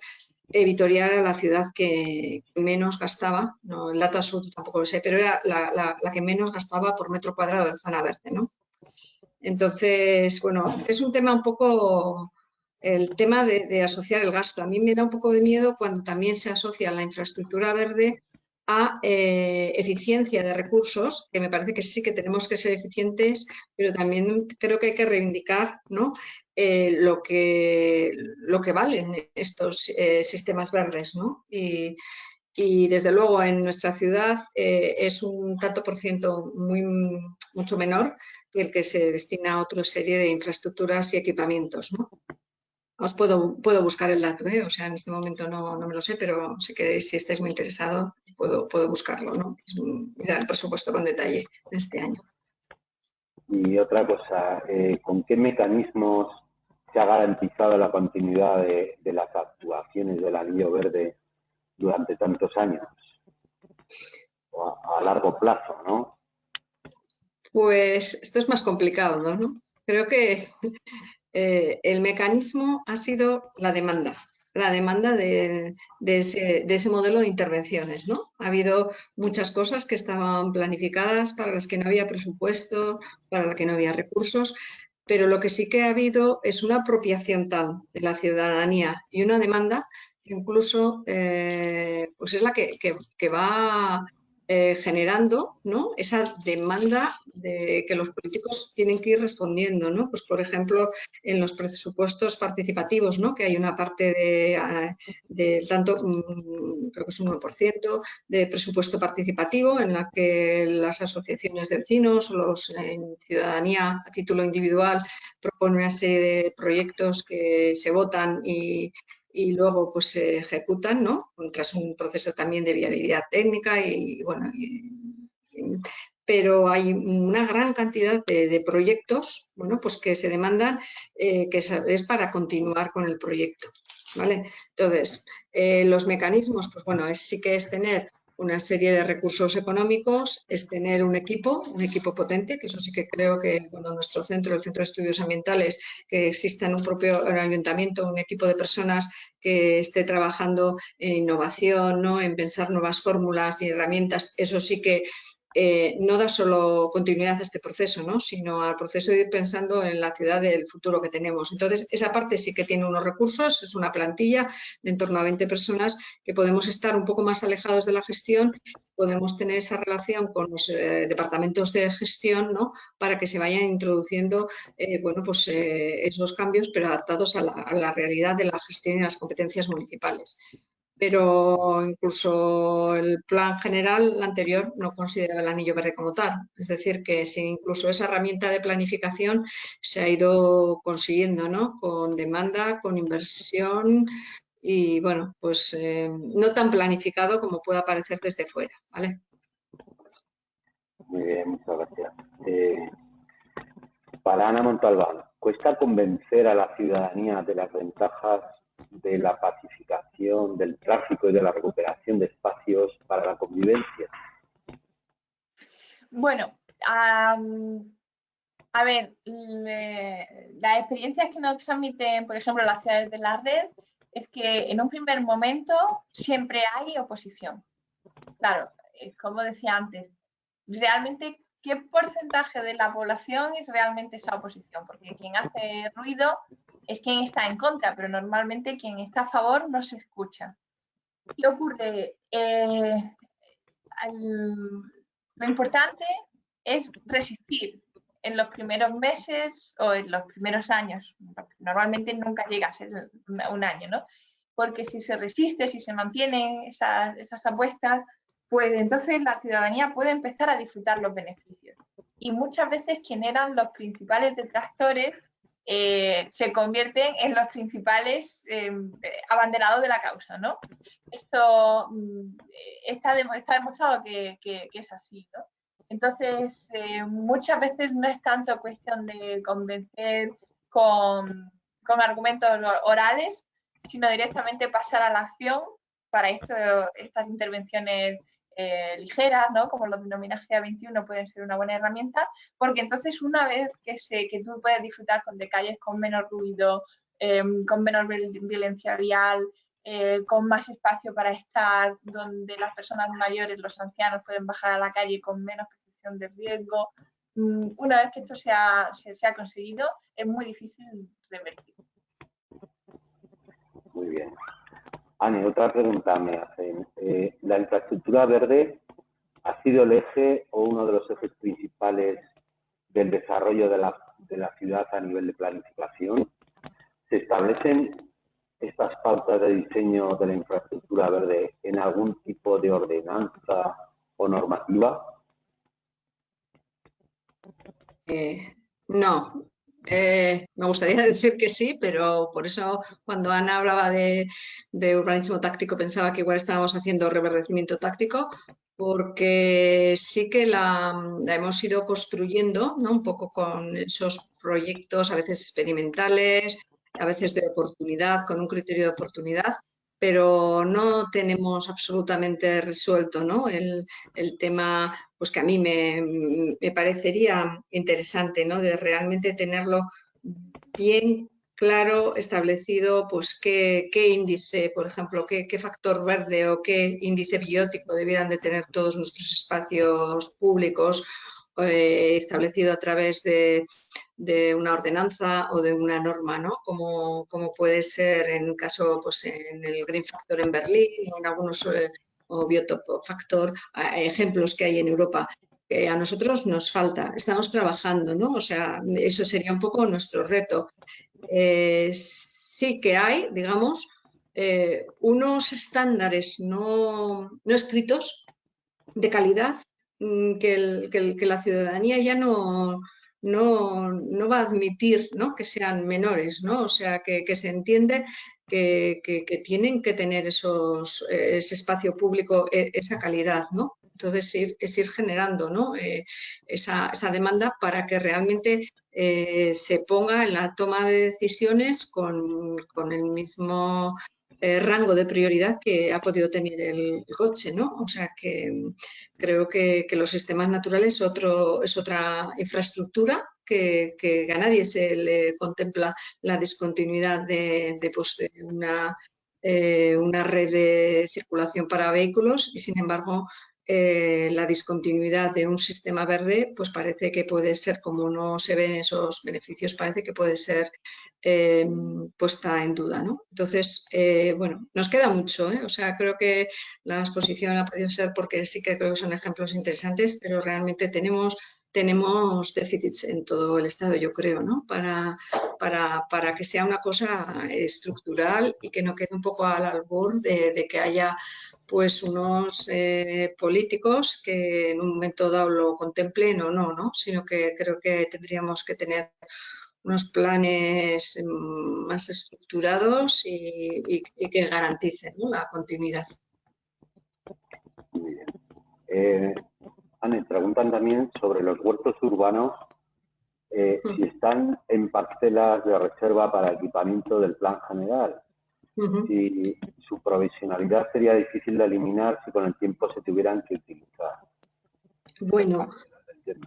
B: Vitoria era la ciudad que menos gastaba, no, el dato absoluto tampoco lo sé, pero era la que menos gastaba por metro cuadrado de zona verde, ¿no? Entonces, bueno, es un tema un poco, el tema de asociar el gasto. A mí me da un poco de miedo cuando también se asocia la infraestructura verde a eficiencia de recursos, que me parece que sí que tenemos que ser eficientes, pero también creo que hay que reivindicar, ¿no? Lo que valen estos sistemas verdes, ¿no? Y desde luego en nuestra ciudad es un tanto por ciento mucho menor que el que se destina a otra serie de infraestructuras y equipamientos, ¿no? Os puedo buscar el dato, o sea, en este momento no me lo sé, pero sí que si estáis muy interesados puedo buscarlo, ¿no? Mirar el presupuesto con detalle de este año.
D: Y otra cosa, ¿con qué mecanismos se ha garantizado la continuidad de las actuaciones del Anillo Verde durante tantos años? O a largo plazo, ¿no?
B: Pues esto es más complicado, ¿no? Creo que el mecanismo ha sido la demanda de ese modelo de intervenciones, ¿no? Ha habido muchas cosas que estaban planificadas para las que no había presupuesto, para las que no había recursos, pero lo que sí que ha habido es una apropiación tal de la ciudadanía y una demanda que incluso pues es la que va generando, ¿no?, esa demanda de que los políticos tienen que ir respondiendo, ¿no? Pues, por ejemplo, en los presupuestos participativos, ¿no?, que hay una parte de tanto, creo que es un 1% de presupuesto participativo en la que las asociaciones de vecinos o los ciudadanía a título individual proponen una serie de proyectos que se votan y luego pues se ejecutan, ¿no?, tras un proceso también de viabilidad técnica y bueno, pero hay una gran cantidad de proyectos, bueno, pues que se demandan, que es para continuar con el proyecto, ¿vale? Entonces, los mecanismos, pues bueno, sí que es tener una serie de recursos económicos, es tener un equipo potente, que eso sí que creo que, bueno, nuestro centro, el Centro de Estudios Ambientales, que exista en un propio ayuntamiento un equipo de personas que esté trabajando en innovación, ¿no?, en pensar nuevas fórmulas y herramientas, eso sí que no da solo continuidad a este proceso, ¿no?, sino al proceso de ir pensando en la ciudad del futuro que tenemos. Entonces, esa parte sí que tiene unos recursos, es una plantilla de en torno a 20 personas que podemos estar un poco más alejados de la gestión, podemos tener esa relación con los departamentos de gestión, ¿no?, para que se vayan introduciendo bueno, pues, esos cambios, pero adaptados a la realidad de la gestión y las competencias municipales. Pero incluso el plan general, el anterior, no consideraba el anillo verde como tal. Es decir, que sin incluso esa herramienta de planificación se ha ido consiguiendo, ¿no?, con demanda, con inversión y, bueno, pues no tan planificado como pueda parecer desde fuera, ¿vale?
D: Muy bien, muchas gracias. Para Ana Montalbán, ¿cuesta convencer a la ciudadanía de las ventajas de la pacificación del tráfico y de la recuperación de espacios para la convivencia?
C: Bueno, a ver, las experiencias que nos transmiten, por ejemplo, las ciudades de la red, es que en un primer momento siempre hay oposición. Claro, como decía antes, realmente, ¿qué porcentaje de la población es realmente esa oposición? Porque quien hace ruido es quien está en contra, pero normalmente quien está a favor no se escucha. ¿Qué ocurre? Lo importante es resistir en los primeros meses o en los primeros años. Normalmente nunca llega a ser un año, ¿no? Porque si se resiste, si se mantienen esas apuestas, pues entonces la ciudadanía puede empezar a disfrutar los beneficios. Y muchas veces quienes eran los principales detractores se convierten en los principales abanderados de la causa, ¿no? Esto está demostrado que es así, ¿no? Entonces, muchas veces no es tanto cuestión de convencer con argumentos orales, sino directamente pasar a la acción. Para esto, estas intervenciones ligeras, ¿no?, como lo denomina GA21, pueden ser una buena herramienta, porque entonces una vez que tú puedes disfrutar de calles con menos ruido, con menos violencia vial, con más espacio para estar, donde las personas mayores, los ancianos, pueden bajar a la calle con menos percepción de riesgo. Una vez que esto se ha conseguido, es muy difícil revertir.
D: Muy bien. Ani, otra pregunta me hacen. ¿La infraestructura verde ha sido el eje o uno de los ejes principales del desarrollo de la ciudad a nivel de planificación? ¿Se establecen estas pautas de diseño de la infraestructura verde en algún tipo de ordenanza o normativa?
B: No, Me gustaría decir que sí, pero por eso cuando Ana hablaba de urbanismo táctico pensaba que igual estábamos haciendo reverdecimiento táctico, porque sí que la hemos ido construyendo, ¿no? Un poco con esos proyectos a veces experimentales, a veces de oportunidad, con un criterio de oportunidad, pero no tenemos absolutamente resuelto, ¿no? El tema, pues que a mí me parecería interesante, ¿no? De realmente tenerlo bien claro, establecido, pues qué índice, por ejemplo, qué factor verde o qué índice biótico debieran de tener todos nuestros espacios públicos, establecido a través de una ordenanza o de una norma, ¿no? Como puede ser en caso, pues en el Green Factor en Berlín o en algunos o Biotopo Factor, ejemplos que hay en Europa. Que a nosotros nos falta, estamos trabajando, ¿no? O sea, eso sería un poco nuestro reto. Sí que hay, digamos, unos estándares no escritos de calidad que la ciudadanía ya no va a admitir, ¿no? Que sean menores, ¿no? O sea, que se entiende que tienen que tener ese espacio público, esa calidad, ¿no? Entonces es ir generando, ¿no? esa demanda para que realmente se ponga en la toma de decisiones con el mismo rango de prioridad que ha podido tener el coche, ¿no? O sea que creo que los sistemas naturales es otra infraestructura que a nadie se le contempla la discontinuidad de una red de circulación para vehículos y, sin embargo, la discontinuidad de un sistema verde, pues parece que puede ser, como no se ven esos beneficios, parece que puede ser puesta en duda, ¿no? Entonces, bueno, nos queda mucho, ¿eh? O sea, creo que la exposición ha podido ser porque sí que creo que son ejemplos interesantes, pero realmente tenemos déficits en todo el Estado, yo creo, ¿no? Para que sea una cosa estructural y que no quede un poco al albur de que haya pues unos políticos que en un momento dado lo contemplen o no, ¿no? Sino que creo que tendríamos que tener unos planes más estructurados y que garanticen, ¿no? La continuidad.
D: Muy bien. Anne, preguntan también sobre los huertos urbanos, si están en parcelas de reserva para equipamiento del plan general. Si su provisionalidad sería difícil de eliminar si con el tiempo se tuvieran que utilizar.
B: Bueno,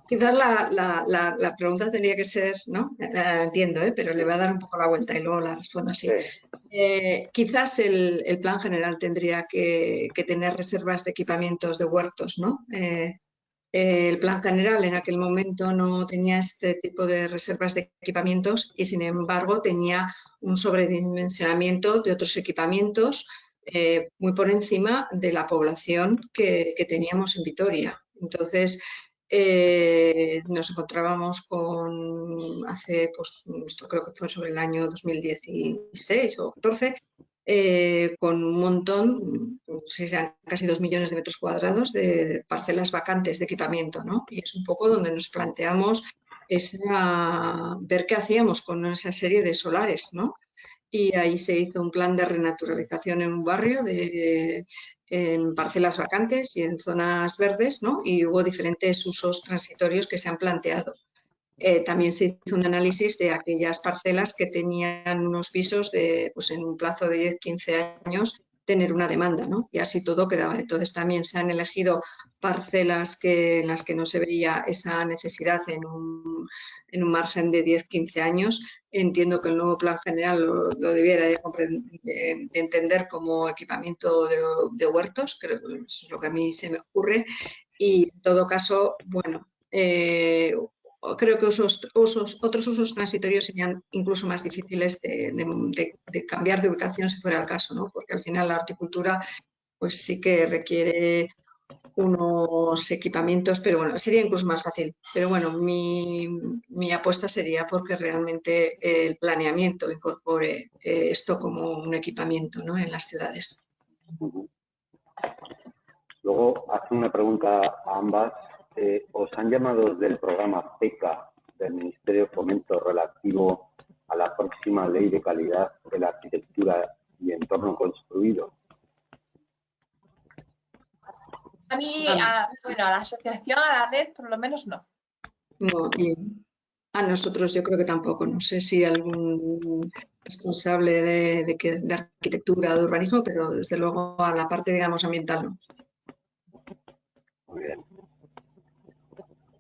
B: quizás la pregunta tendría que ser, ¿no? La entiendo, pero le voy a dar un poco la vuelta y luego la respondo así. Sí. Quizás el plan general tendría que tener reservas de equipamientos de huertos, ¿no? El plan general en aquel momento no tenía este tipo de reservas de equipamientos y, sin embargo, tenía un sobredimensionamiento de otros equipamientos muy por encima de la población que teníamos en Vitoria. Entonces, nos encontrábamos pues esto creo que fue sobre el año 2016 o 14, con un montón, casi 2 millones de metros cuadrados de parcelas vacantes de equipamiento, ¿no? Y es un poco donde nos planteamos ver qué hacíamos con esa serie de solares, ¿no? Y ahí se hizo un plan de renaturalización en un barrio en parcelas vacantes y en zonas verdes, ¿no? Y hubo diferentes usos transitorios que se han planteado. También se hizo un análisis de aquellas parcelas que tenían unos visos de, pues en un plazo de 10-15 años, tener una demanda, ¿no? Y así todo quedaba. Entonces también se han elegido parcelas en las que no se veía esa necesidad en un margen de 10-15 años. Entiendo que el nuevo plan general lo debiera de entender como equipamiento de huertos, creo que eso es lo que a mí se me ocurre. Y en todo caso, bueno, creo que otros usos transitorios serían incluso más difíciles de cambiar de ubicación si fuera el caso, ¿no? Porque al final la horticultura pues sí que requiere unos equipamientos, pero bueno, sería incluso más fácil. Pero bueno, mi apuesta sería porque realmente el planeamiento incorpore esto como un equipamiento, ¿no? En las ciudades.
D: Luego hace una pregunta a ambas. ¿Os han llamado del programa PECA del Ministerio de Fomento relativo a la próxima Ley de Calidad de la Arquitectura y Entorno Construido?
C: A mí, bueno, a la asociación, a la red, por lo menos no.
B: No, y a nosotros yo creo que tampoco. No sé si algún responsable de arquitectura o de urbanismo, pero desde luego a la parte, digamos, ambiental no.
D: Muy bien.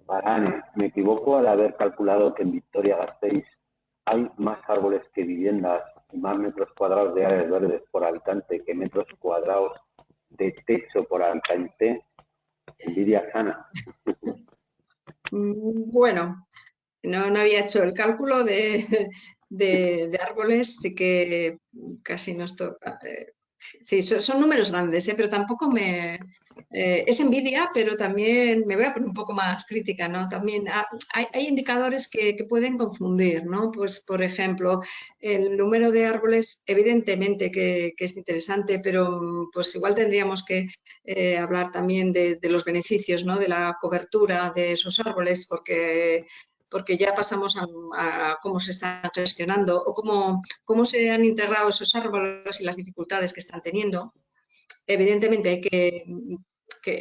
D: Para Anne, ¿me equivoco al haber calculado que en Vitoria-Gasteiz hay más árboles que viviendas y más metros cuadrados de áreas verdes por habitante que metros cuadrados de techo por habitante? Envidia sana.
B: Bueno, no había hecho el cálculo de árboles, sí que casi nos toca. Sí, son números grandes, pero tampoco es envidia, pero también me voy a poner un poco más crítica, ¿no? También hay indicadores que pueden confundir, ¿no? Pues, por ejemplo, el número de árboles, evidentemente que es interesante, pero pues igual tendríamos que hablar también de los beneficios, ¿no? De la cobertura de esos árboles, porque ya pasamos a cómo se están gestionando o cómo se han integrado esos árboles y las dificultades que están teniendo. Evidentemente hay que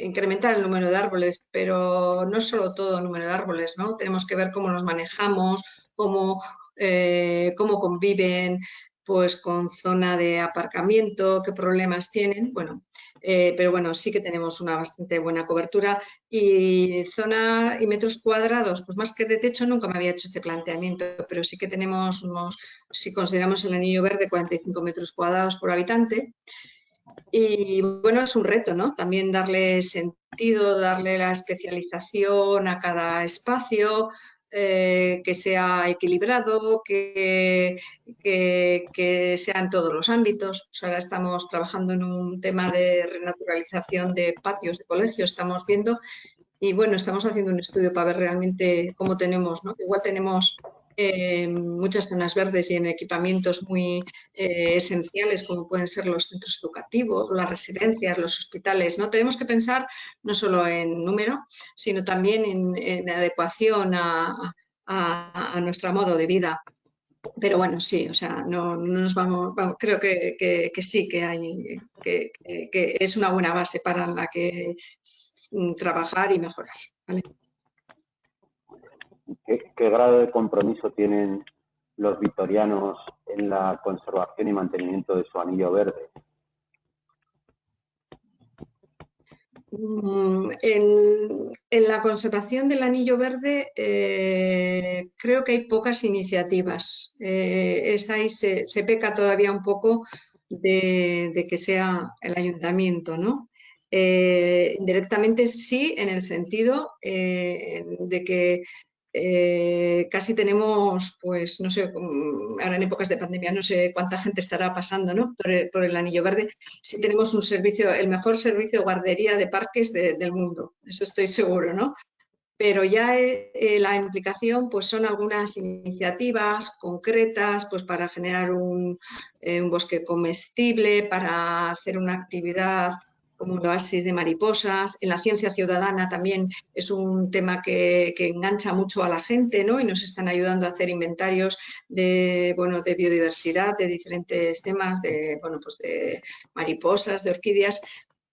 B: incrementar el número de árboles, pero no solo todo el número de árboles, ¿no? Tenemos que ver cómo los manejamos, cómo conviven pues con zona de aparcamiento, qué problemas tienen. Bueno, pero bueno, sí que tenemos una bastante buena cobertura y zona y metros cuadrados, pues más que de techo nunca me había hecho este planteamiento, pero sí que tenemos si consideramos el anillo verde, 45 metros cuadrados por habitante. Y bueno, es un reto, ¿no? También darle sentido, darle la especialización a cada espacio, que sea equilibrado, que sea en todos los ámbitos. Pues ahora estamos trabajando en un tema de renaturalización de patios de colegio, estamos viendo, y bueno, estamos haciendo un estudio para ver realmente cómo tenemos, ¿no? Igual tenemos muchas zonas verdes y en equipamientos muy esenciales como pueden ser los centros educativos, las residencias, los hospitales, ¿no? Tenemos que pensar no solo en número, sino también en adecuación a nuestro modo de vida. Pero bueno, sí, o sea, no nos vamos, creo que sí, que es una buena base para la que trabajar y mejorar, ¿vale?
D: ¿Qué grado de compromiso tienen los vitorianos en la conservación y mantenimiento de su anillo verde?
B: En la conservación del anillo verde creo que hay pocas iniciativas. Ahí se peca todavía un poco de que sea el ayuntamiento, ¿no? Indirectamente sí, en el sentido de que casi tenemos, pues no sé, ahora en épocas de pandemia no sé cuánta gente estará pasando, ¿no? por el anillo verde. Sí tenemos un servicio, el mejor servicio de guardería de parques del mundo, eso estoy seguro, ¿no? Pero ya la implicación pues son algunas iniciativas concretas pues para generar un bosque comestible, para hacer una actividad como un oasis de mariposas. En la ciencia ciudadana también es un tema que engancha mucho a la gente, ¿no? Y nos están ayudando a hacer inventarios de biodiversidad, de diferentes temas, pues de mariposas, de orquídeas,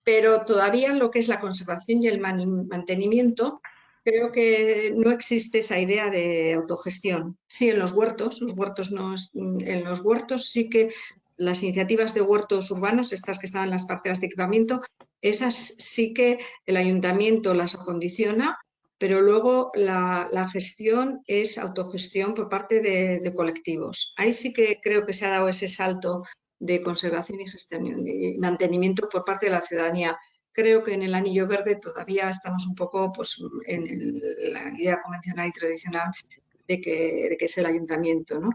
B: pero todavía lo que es la conservación y el mantenimiento, creo que no existe esa idea de autogestión. Sí, en los huertos en los huertos sí que las iniciativas de huertos urbanos, estas que están en las parcelas de equipamiento, esas sí que el ayuntamiento las acondiciona, pero luego la gestión es autogestión por parte de colectivos. Ahí sí que creo que se ha dado ese salto de conservación y gestión y mantenimiento por parte de la ciudadanía. Creo que en el anillo verde todavía estamos un poco pues, en la idea convencional y tradicional de que es el ayuntamiento, ¿no?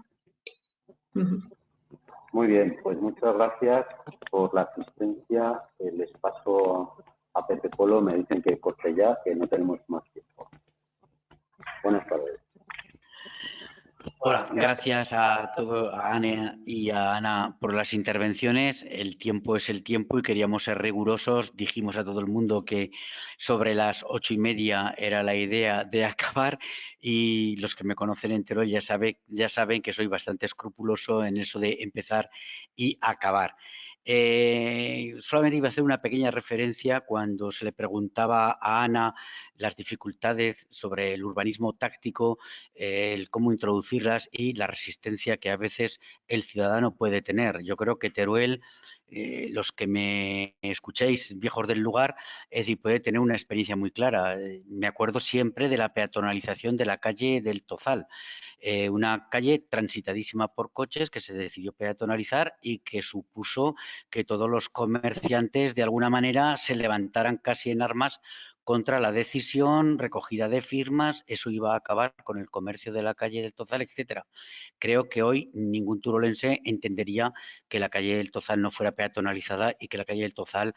D: Muy bien, pues muchas gracias por la asistencia. Les paso a Pepe Polo, me dicen que corte ya, que no tenemos más tiempo. Buenas tardes.
A: Hola, gracias a todo, a Ana y a Ana por las intervenciones. El tiempo es el tiempo y queríamos ser rigurosos. Dijimos a todo el mundo que sobre las 8:30 era la idea de acabar y los que me conocen entero ya saben que soy bastante escrupuloso en eso de empezar y acabar. Solamente iba a hacer una pequeña referencia cuando se le preguntaba a Ana las dificultades sobre el urbanismo táctico, el cómo introducirlas y la resistencia que a veces el ciudadano puede tener. Yo creo que Teruel, los que me escuchéis, viejos del lugar, es decir, puede tener una experiencia muy clara. Me acuerdo siempre de la peatonalización de la calle del Tozal, una calle transitadísima por coches que se decidió peatonalizar y que supuso que todos los comerciantes de alguna manera se levantaran casi en armas contra la decisión, recogida de firmas, eso iba a acabar con el comercio de la calle del Tozal, etcétera. Creo que hoy ningún turolense entendería que la calle del Tozal no fuera peatonalizada y que la calle del Tozal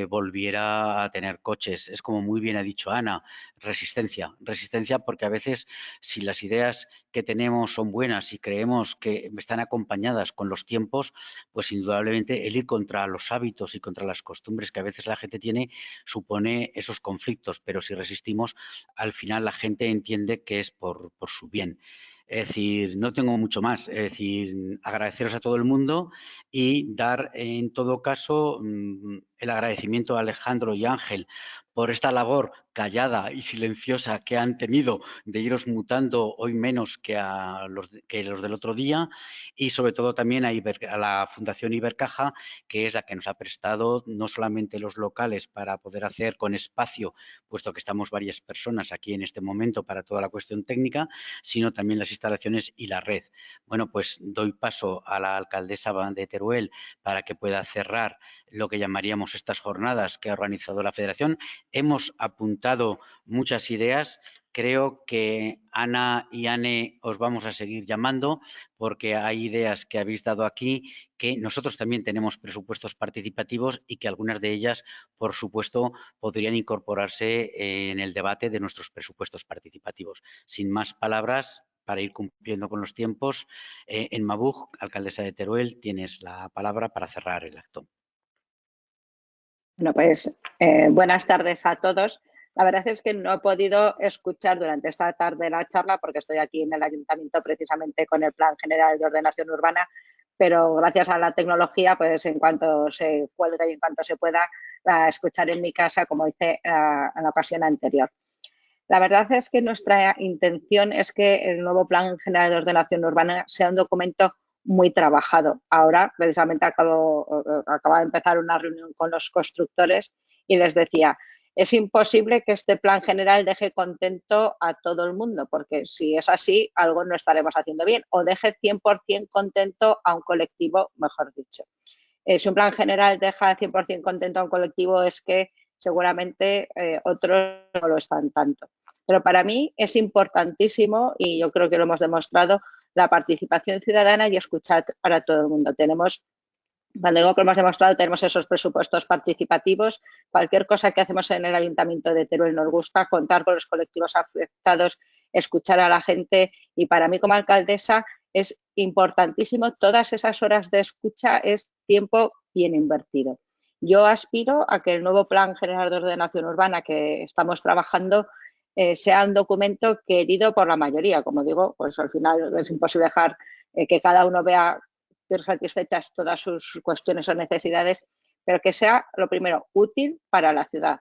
A: volviera a tener coches. Es como muy bien ha dicho Ana, resistencia porque a veces si las ideas que tenemos son buenas y creemos que están acompañadas con los tiempos, pues indudablemente el ir contra los hábitos y contra las costumbres que a veces la gente tiene supone esos conflictos, pero si resistimos, al final la gente entiende que es por su bien. Es decir, no tengo mucho más. Es decir, agradeceros a todo el mundo y dar en todo caso el agradecimiento a Alejandro y Ángel por esta labor callada y silenciosa que han tenido de iros mutando hoy menos que los del otro día y sobre todo también a la Fundación Ibercaja, que es la que nos ha prestado no solamente los locales para poder hacer con espacio, puesto que estamos varias personas aquí en este momento para toda la cuestión técnica, sino también las instalaciones y la red. Bueno, pues doy paso a la alcaldesa de Teruel para que pueda cerrar lo que llamaríamos estas jornadas que ha organizado la Federación. Hemos apuntado muchas ideas. Creo que Ana y Anne os vamos a seguir llamando porque hay ideas que habéis dado aquí que nosotros también tenemos presupuestos participativos y que algunas de ellas, por supuesto, podrían incorporarse en el debate de nuestros presupuestos participativos. Sin más palabras, para ir cumpliendo con los tiempos, en Mabuj, alcaldesa de Teruel, tienes la palabra para cerrar el acto.
E: Bueno, pues buenas tardes a todos. La verdad es que no he podido escuchar durante esta tarde la charla porque estoy aquí en el ayuntamiento precisamente con el Plan General de Ordenación Urbana, pero gracias a la tecnología, pues en cuanto se cuelgue y en cuanto se pueda, la escuchar en mi casa, como hice en la ocasión anterior. La verdad es que nuestra intención es que el nuevo Plan General de Ordenación Urbana sea un documento muy trabajado. Ahora, precisamente, acaba de empezar una reunión con los constructores y les decía, es imposible que este plan general deje contento a todo el mundo, porque si es así, algo no estaremos haciendo bien, o deje 100% contento a un colectivo, mejor dicho. Si un plan general deja 100% contento a un colectivo, es que seguramente otros no lo están tanto. Pero para mí es importantísimo, y yo creo que lo hemos demostrado, la participación ciudadana y escuchar para todo el mundo. Cuando digo que lo hemos demostrado, tenemos esos presupuestos participativos. Cualquier cosa que hacemos en el Ayuntamiento de Teruel nos gusta, contar con los colectivos afectados, escuchar a la gente. Y para mí como alcaldesa es importantísimo, todas esas horas de escucha es tiempo bien invertido. Yo aspiro a que el nuevo Plan General de Ordenación Urbana que estamos trabajando sea un documento querido por la mayoría. Como digo, pues al final es imposible dejar que cada uno vea satisfechas todas sus cuestiones o necesidades, pero que sea, lo primero, útil para la ciudad,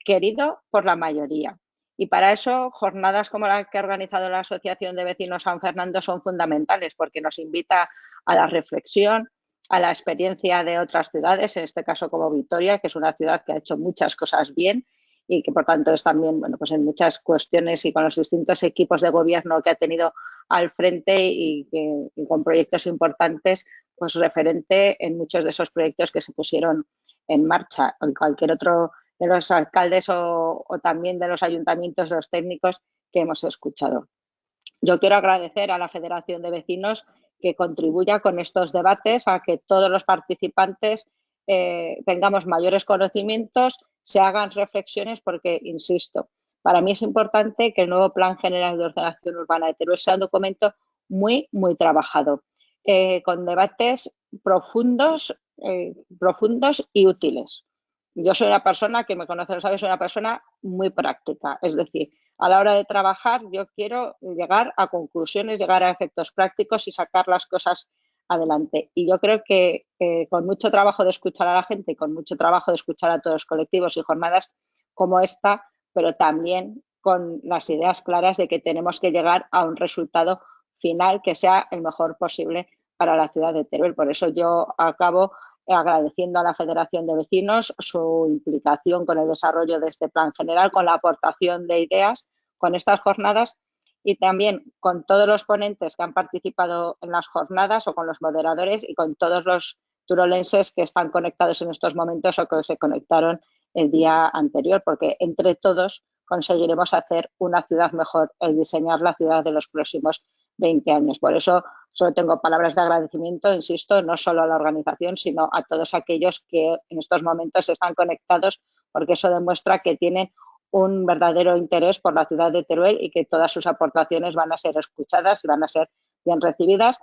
E: querido por la mayoría. Y para eso, jornadas como la que ha organizado la Asociación de Vecinos San Fernando son fundamentales porque nos invita a la reflexión, a la experiencia de otras ciudades, en este caso como Vitoria, que es una ciudad que ha hecho muchas cosas bien y que por tanto es también, bueno, pues en muchas cuestiones y con los distintos equipos de gobierno que ha tenido al frente y con proyectos importantes, pues referente en muchos de esos proyectos que se pusieron en marcha. En cualquier otro de los alcaldes o también de los ayuntamientos, de los técnicos que hemos escuchado. Yo quiero agradecer a la Federación de Vecinos que contribuya con estos debates a que todos los participantes tengamos mayores conocimientos, se hagan reflexiones porque, insisto, para mí es importante que el nuevo Plan General de Ordenación Urbana de Teruel sea un documento muy, muy trabajado, con debates profundos y útiles. Yo soy una persona, que me conoce lo sabe, soy una persona muy práctica, es decir, a la hora de trabajar yo quiero llegar a conclusiones, llegar a efectos prácticos y sacar las cosas adelante. Y yo creo que con mucho trabajo de escuchar a la gente y con mucho trabajo de escuchar a todos los colectivos y jornadas como esta, pero también con las ideas claras de que tenemos que llegar a un resultado final que sea el mejor posible para la ciudad de Teruel. Por eso yo acabo agradeciendo a la Federación de Vecinos su implicación con el desarrollo de este plan general, con la aportación de ideas, con estas jornadas y también con todos los ponentes que han participado en las jornadas o con los moderadores y con todos los turolenses que están conectados en estos momentos o que se conectaron el día anterior, porque entre todos conseguiremos hacer una ciudad mejor, el diseñar la ciudad de los próximos 20 años. Por eso solo tengo palabras de agradecimiento, insisto, no solo a la organización, sino a todos aquellos que en estos momentos están conectados, porque eso demuestra que tienen un verdadero interés por la ciudad de Teruel y que todas sus aportaciones van a ser escuchadas y van a ser bien recibidas.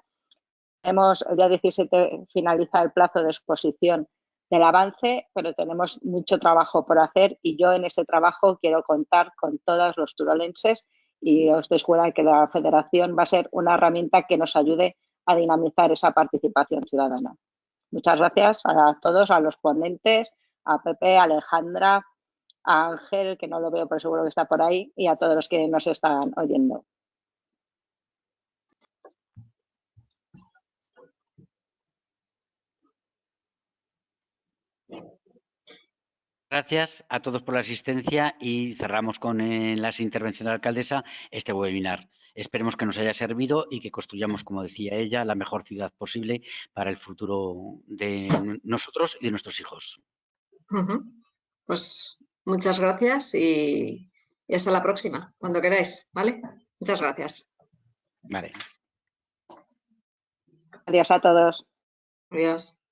E: El día 17 finaliza el plazo de exposición del avance, pero tenemos mucho trabajo por hacer y yo en ese trabajo quiero contar con todos los turolenses y os estoy segura de que la Federación va a ser una herramienta que nos ayude a dinamizar esa participación ciudadana. Muchas gracias a todos, a los ponentes, a Pepe, a Alejandra, a Ángel, que no lo veo pero seguro que está por ahí, y a todos los que nos están oyendo.
A: Gracias a todos por la asistencia y cerramos con las intervenciones de la alcaldesa este webinar. Esperemos que nos haya servido y que construyamos, como decía ella, la mejor ciudad posible para el futuro de nosotros y de nuestros hijos.
B: Pues muchas gracias y hasta la próxima, cuando queráis, ¿vale? Muchas gracias.
A: Vale.
E: Adiós a todos.
B: Adiós.